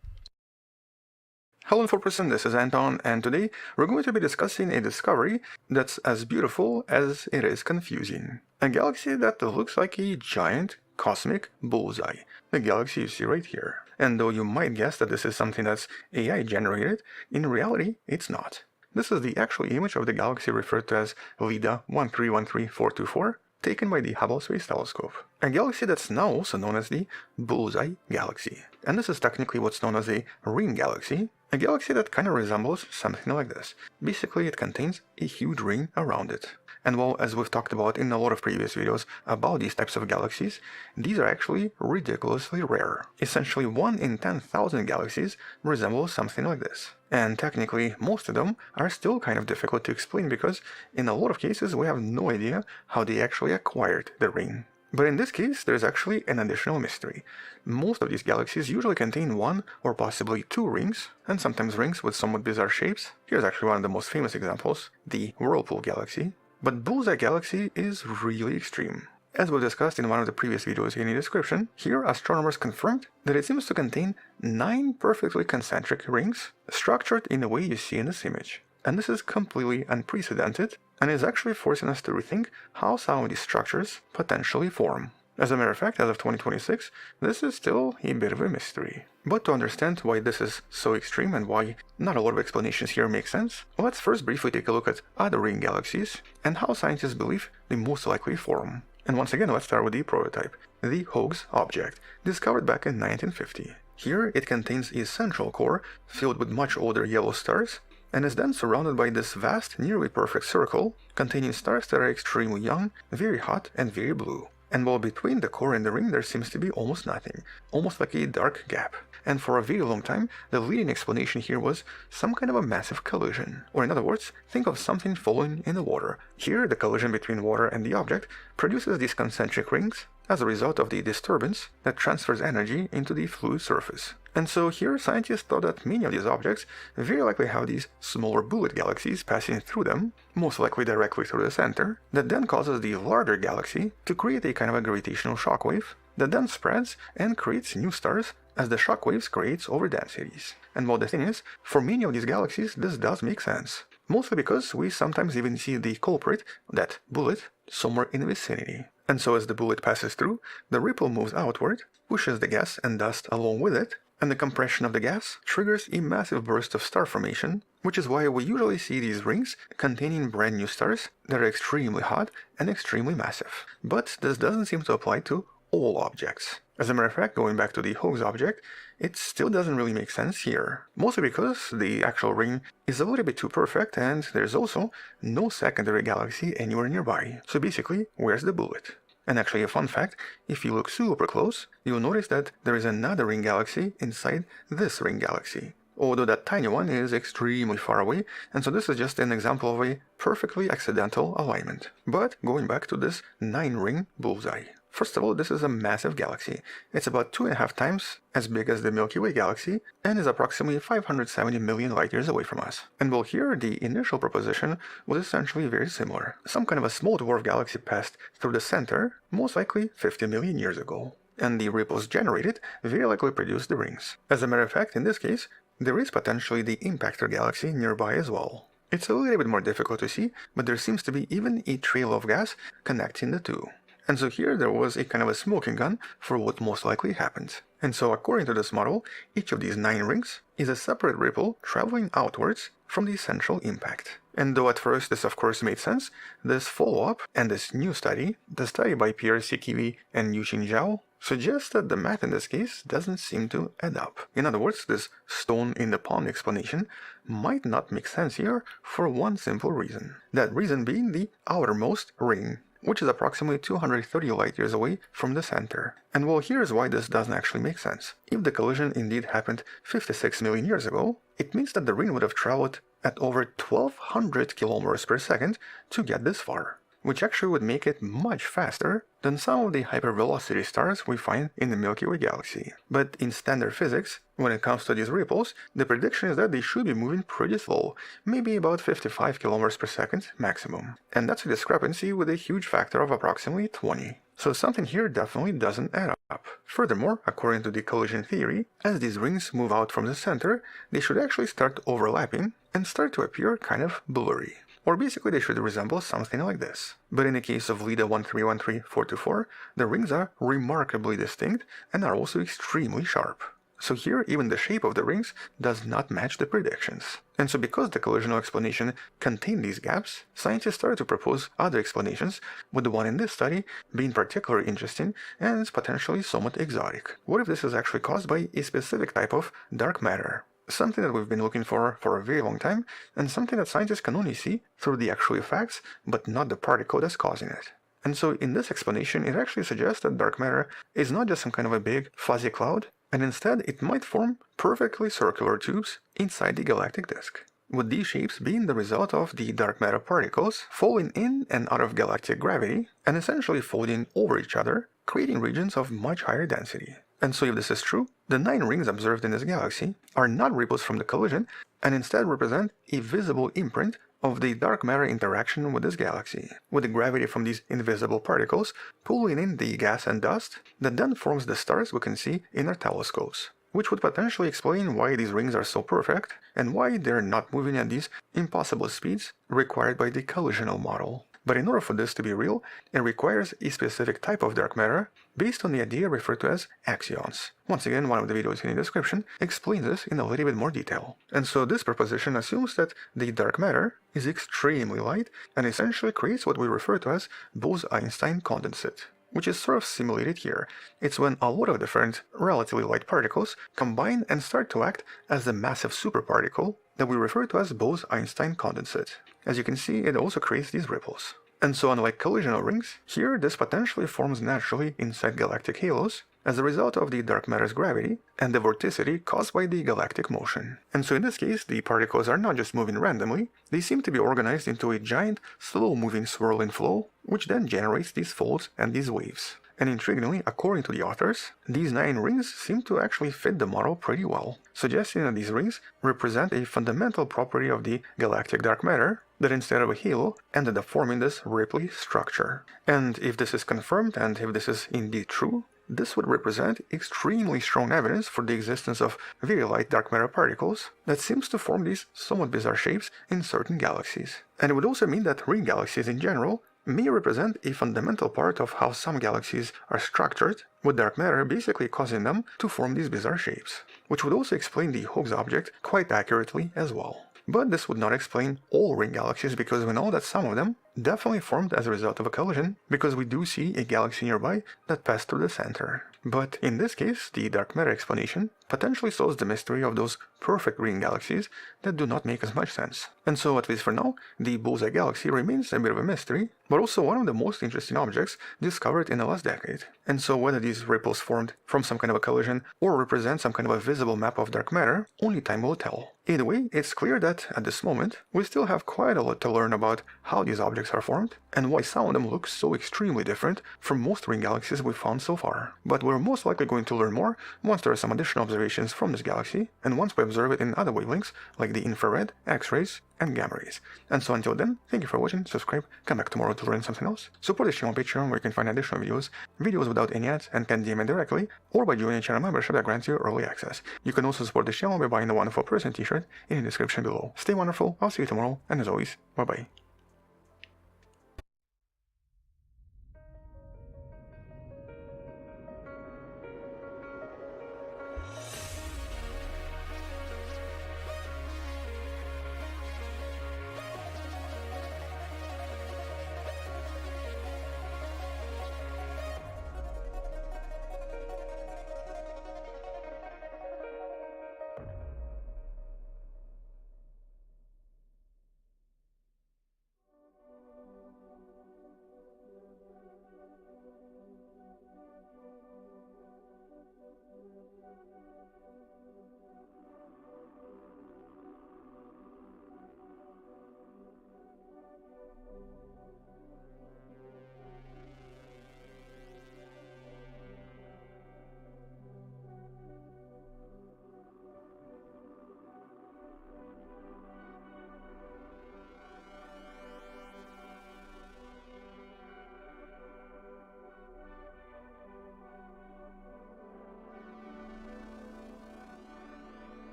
Hello InfoPerson, this is Anton, and today we're going to be discussing a discovery that's as beautiful as it is confusing. A galaxy that looks like a giant cosmic bullseye. The galaxy you see right here. And though you might guess that this is something that's AI generated, in reality it's not. This is the actual image of the galaxy referred to as LIDA 1313424, taken by the Hubble Space Telescope. A galaxy that's now also known as the Bullseye Galaxy. And this is technically what's known as a ring galaxy. A galaxy that kind of resembles something like this. Basically, it contains a huge ring around it. And well, as we've talked about in a lot of previous videos about these types of galaxies, these are actually ridiculously rare. Essentially 1 in 10,000 galaxies resemble something like this. And technically, most of them are still kind of difficult to explain because in a lot of cases we have no idea how they actually acquired the ring. But in this case, there's actually an additional mystery. Most of these galaxies usually contain 1 or possibly 2 rings, and sometimes rings with somewhat bizarre shapes. Here's actually one of the most famous examples, the Whirlpool Galaxy. But Bullseye Galaxy is really extreme. As we discussed in one of the previous videos in the description, here astronomers confirmed that it seems to contain 9 perfectly concentric rings, structured in the way you see in this image. And this is completely unprecedented, and is actually forcing us to rethink how some of these structures potentially form. As a matter of fact, as of 2026, this is still a bit of a mystery. But to understand why this is so extreme and why not a lot of explanations here make sense, let's first briefly take a look at other ring galaxies and how scientists believe they most likely form. And once again, let's start with the prototype, the Hoag's object, discovered back in 1950. Here it contains a central core filled with much older yellow stars, and is then surrounded by this vast, nearly perfect circle containing stars that are extremely young, very hot, and very blue. And while between the core and the ring there seems to be almost nothing, almost like a dark gap. And for a very long time, the leading explanation here was some kind of a massive collision. Or in other words, think of something falling in the water. Here, the collision between water and the object produces these concentric rings as a result of the disturbance that transfers energy into the fluid surface. And so here, scientists thought that many of these objects very likely have these smaller bullet galaxies passing through them, most likely directly through the center, that then causes the larger galaxy to create a kind of a gravitational shockwave that then spreads and creates new stars as the shockwaves creates overdensities. And while the thing is, for many of these galaxies this does make sense. Mostly because we sometimes even see the culprit, that bullet, somewhere in the vicinity. And so as the bullet passes through, the ripple moves outward, pushes the gas and dust along with it, and the compression of the gas triggers a massive burst of star formation, which is why we usually see these rings containing brand new stars that are extremely hot and extremely massive. But this doesn't seem to apply to all objects. As a matter of fact, going back to the Hoax object, it still doesn't really make sense here. Mostly because the actual ring is a little bit too perfect and there's also no secondary galaxy anywhere nearby. So basically, where's the bullet? And actually a fun fact, if you look super close, you'll notice that there is another ring galaxy inside this ring galaxy. Although that tiny one is extremely far away, and so this is just an example of a perfectly accidental alignment. But going back to this 9-ring bullseye. First of all, this is a massive galaxy. It's about 2.5 times as big as the Milky Way galaxy and is approximately 570 million light years away from us. And while here the initial proposition was essentially very similar. Some kind of a small dwarf galaxy passed through the center, most likely 50 million years ago. And the ripples generated very likely produced the rings. As a matter of fact, in this case, there is potentially the impactor galaxy nearby as well. It's a little bit more difficult to see, but there seems to be even a trail of gas connecting the two. And so here there was a kind of a smoking gun for what most likely happened. And so according to this model, each of these 9 rings is a separate ripple traveling outwards from the central impact. And though at first this of course made sense, this follow-up and this new study, the study by Pierre Sikivi and Yuqin Zhao, suggests that the math in this case doesn't seem to add up. In other words, this stone in the pond explanation might not make sense here for one simple reason. That reason being the outermost ring, which is approximately 230 light years away from the center. And well, here's why this doesn't actually make sense. If the collision indeed happened 56 million years ago, it means that the ring would have traveled at over 1200 kilometers per second to get this far, which actually would make it much faster than some of the hypervelocity stars we find in the Milky Way galaxy. But in standard physics, when it comes to these ripples, the prediction is that they should be moving pretty slow, maybe about 55 kilometers per second maximum. And that's a discrepancy with a huge factor of approximately 20. So something here definitely doesn't add up. Furthermore, according to the collision theory, as these rings move out from the center, they should actually start overlapping and start to appear kind of blurry. Or basically they should resemble something like this. But in the case of LIDA 1313424, the rings are remarkably distinct and are also extremely sharp. So here even the shape of the rings does not match the predictions. And so because the collisional explanation contained these gaps, scientists started to propose other explanations, with the one in this study being particularly interesting and potentially somewhat exotic. What if this is actually caused by a specific type of dark matter? Something that we've been looking for a very long time, and something that scientists can only see through the actual effects, but not the particle that's causing it. And so in this explanation, it actually suggests that dark matter is not just some kind of a big fuzzy cloud, and instead it might form perfectly circular tubes inside the galactic disk, with these shapes being the result of the dark matter particles falling in and out of galactic gravity, and essentially folding over each other, creating regions of much higher density. And so if this is true, the 9 rings observed in this galaxy are not ripples from the collision, and instead represent a visible imprint of the dark matter interaction with this galaxy, with the gravity from these invisible particles pulling in the gas and dust that then forms the stars we can see in our telescopes, which would potentially explain why these rings are so perfect and why they're not moving at these impossible speeds required by the collisional model. But in order for this to be real, it requires a specific type of dark matter based on the idea referred to as axions. Once again, one of the videos in the description explains this in a little bit more detail. And so this proposition assumes that the dark matter is extremely light and essentially creates what we refer to as Bose-Einstein condensate, which is sort of simulated here. It's when a lot of different relatively light particles combine and start to act as a massive superparticle that we refer to as Bose-Einstein condensate. As you can see, it also creates these ripples. And so unlike collisional rings, here this potentially forms naturally inside galactic halos as a result of the dark matter's gravity and the vorticity caused by the galactic motion. And so in this case, the particles are not just moving randomly, they seem to be organized into a giant, slow-moving swirling flow, which then generates these folds and these waves. And intriguingly, according to the authors, these 9 rings seem to actually fit the model pretty well, suggesting that these rings represent a fundamental property of the galactic dark matter that instead of a halo ended up forming this Ripley structure. And if this is confirmed and if this is indeed true, this would represent extremely strong evidence for the existence of very light dark matter particles that seems to form these somewhat bizarre shapes in certain galaxies. And it would also mean that ring galaxies in general may represent a fundamental part of how some galaxies are structured, with dark matter basically causing them to form these bizarre shapes, which would also explain the Higgs object quite accurately as well. But this would not explain all ring galaxies, because we know that some of them definitely formed as a result of a collision, because we do see a galaxy nearby that passed through the center. But in this case, the dark matter explanation potentially solves the mystery of those perfect ring galaxies that do not make as much sense. And so, at least for now, the Bullseye galaxy remains a bit of a mystery, but also one of the most interesting objects discovered in the last decade. And so whether these ripples formed from some kind of a collision or represent some kind of a visible map of dark matter, only time will tell. Either way, it's clear that, at this moment, we still have quite a lot to learn about how these objects are formed, and why some of them look so extremely different from most ring galaxies we've found so far. But we're most likely going to learn more once there are some additional observations from this galaxy, and once we observe it in other wavelengths, like the infrared, X-rays, and gamma rays. And so until then, thank you for watching, subscribe, come back tomorrow to learn something else, support the channel on Patreon where you can find additional videos without any ads, and can DM me directly, or by joining a channel membership that grants you early access. You can also support the channel by buying the Wonderful Person t-shirt in the description below. Stay wonderful, I'll see you tomorrow, and as always, bye bye.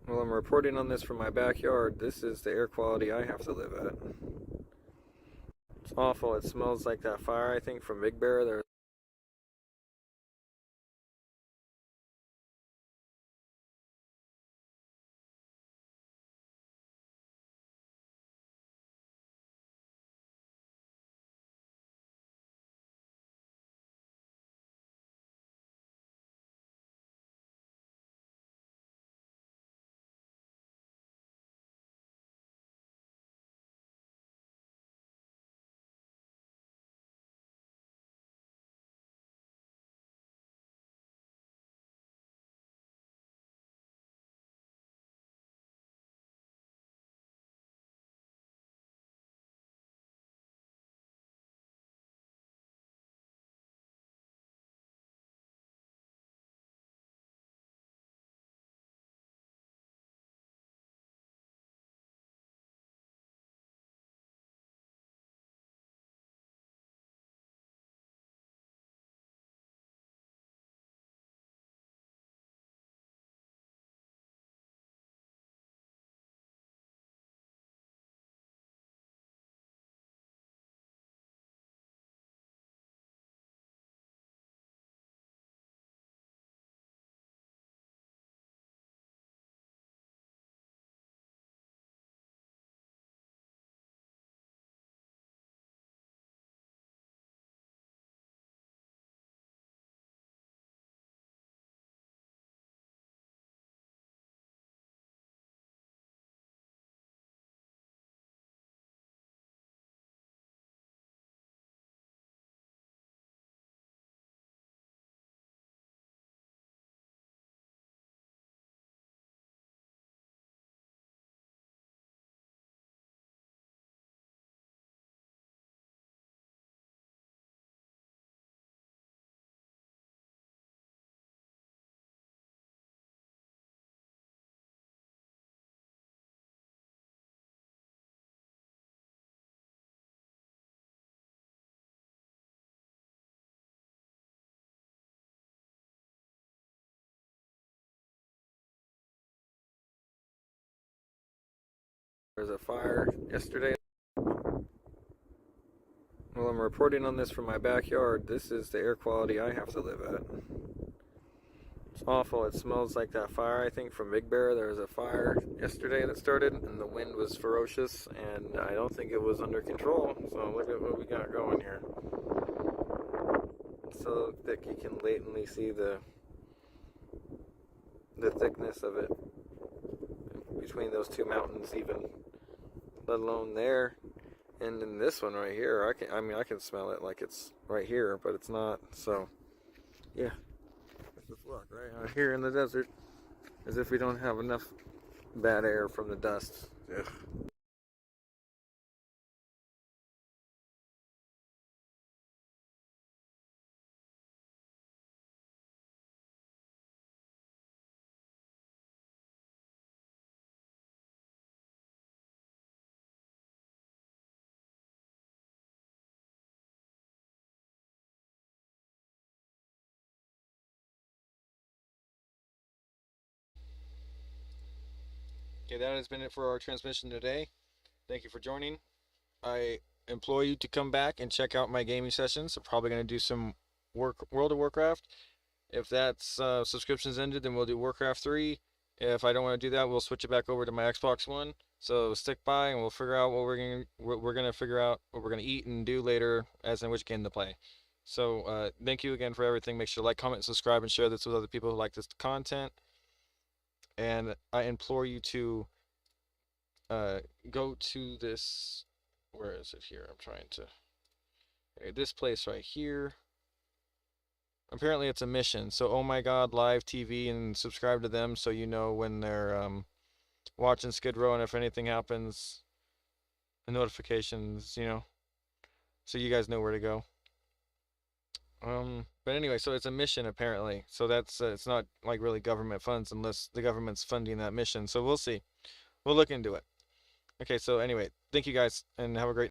Well, I'm reporting on this from my backyard. This is the air quality I have to live at. It's awful. It smells like that fire, I think, from Big Bear. There's a fire yesterday. Well, I'm reporting on this from my backyard. This is the air quality I have to live at. It's awful. It smells like that fire, I think, from Big Bear. There was a fire yesterday that started, and the wind was ferocious, and I don't think it was under control. So look at what we got going here. It's so thick you can blatantly see the thickness of it between those two mountains, even, let alone there. And in this one right here, I can smell it like it's right here, but it's not. So yeah, just look right out here in the desert, as if we don't have enough bad air from the dust. Ugh. Okay, that has been it for our transmission today. Thank you for joining. I implore you to come back and check out my gaming sessions. I'm probably going to do some World of Warcraft. If that's subscriptions ended, then we'll do Warcraft 3. If I don't want to do that, we'll switch it back over to my Xbox One. So stick by, and we'll figure out what we're gonna figure out what we're gonna eat and do later, as in which game to play. So thank you again for everything. Make sure to like, comment, subscribe, and share this with other people who like this content. And I implore you to go to this, where is it here? I'm trying to, okay, this place right here. Apparently it's a mission. So Oh My God Live TV, and subscribe to them so you know when they're watching Skid Row, and if anything happens, the notifications, you know, so you guys know where to go. But anyway, so it's a mission apparently. So that's it's not like really government funds unless the government's funding that mission. So we'll see. We'll look into it. Okay, so anyway, thank you guys, and have a great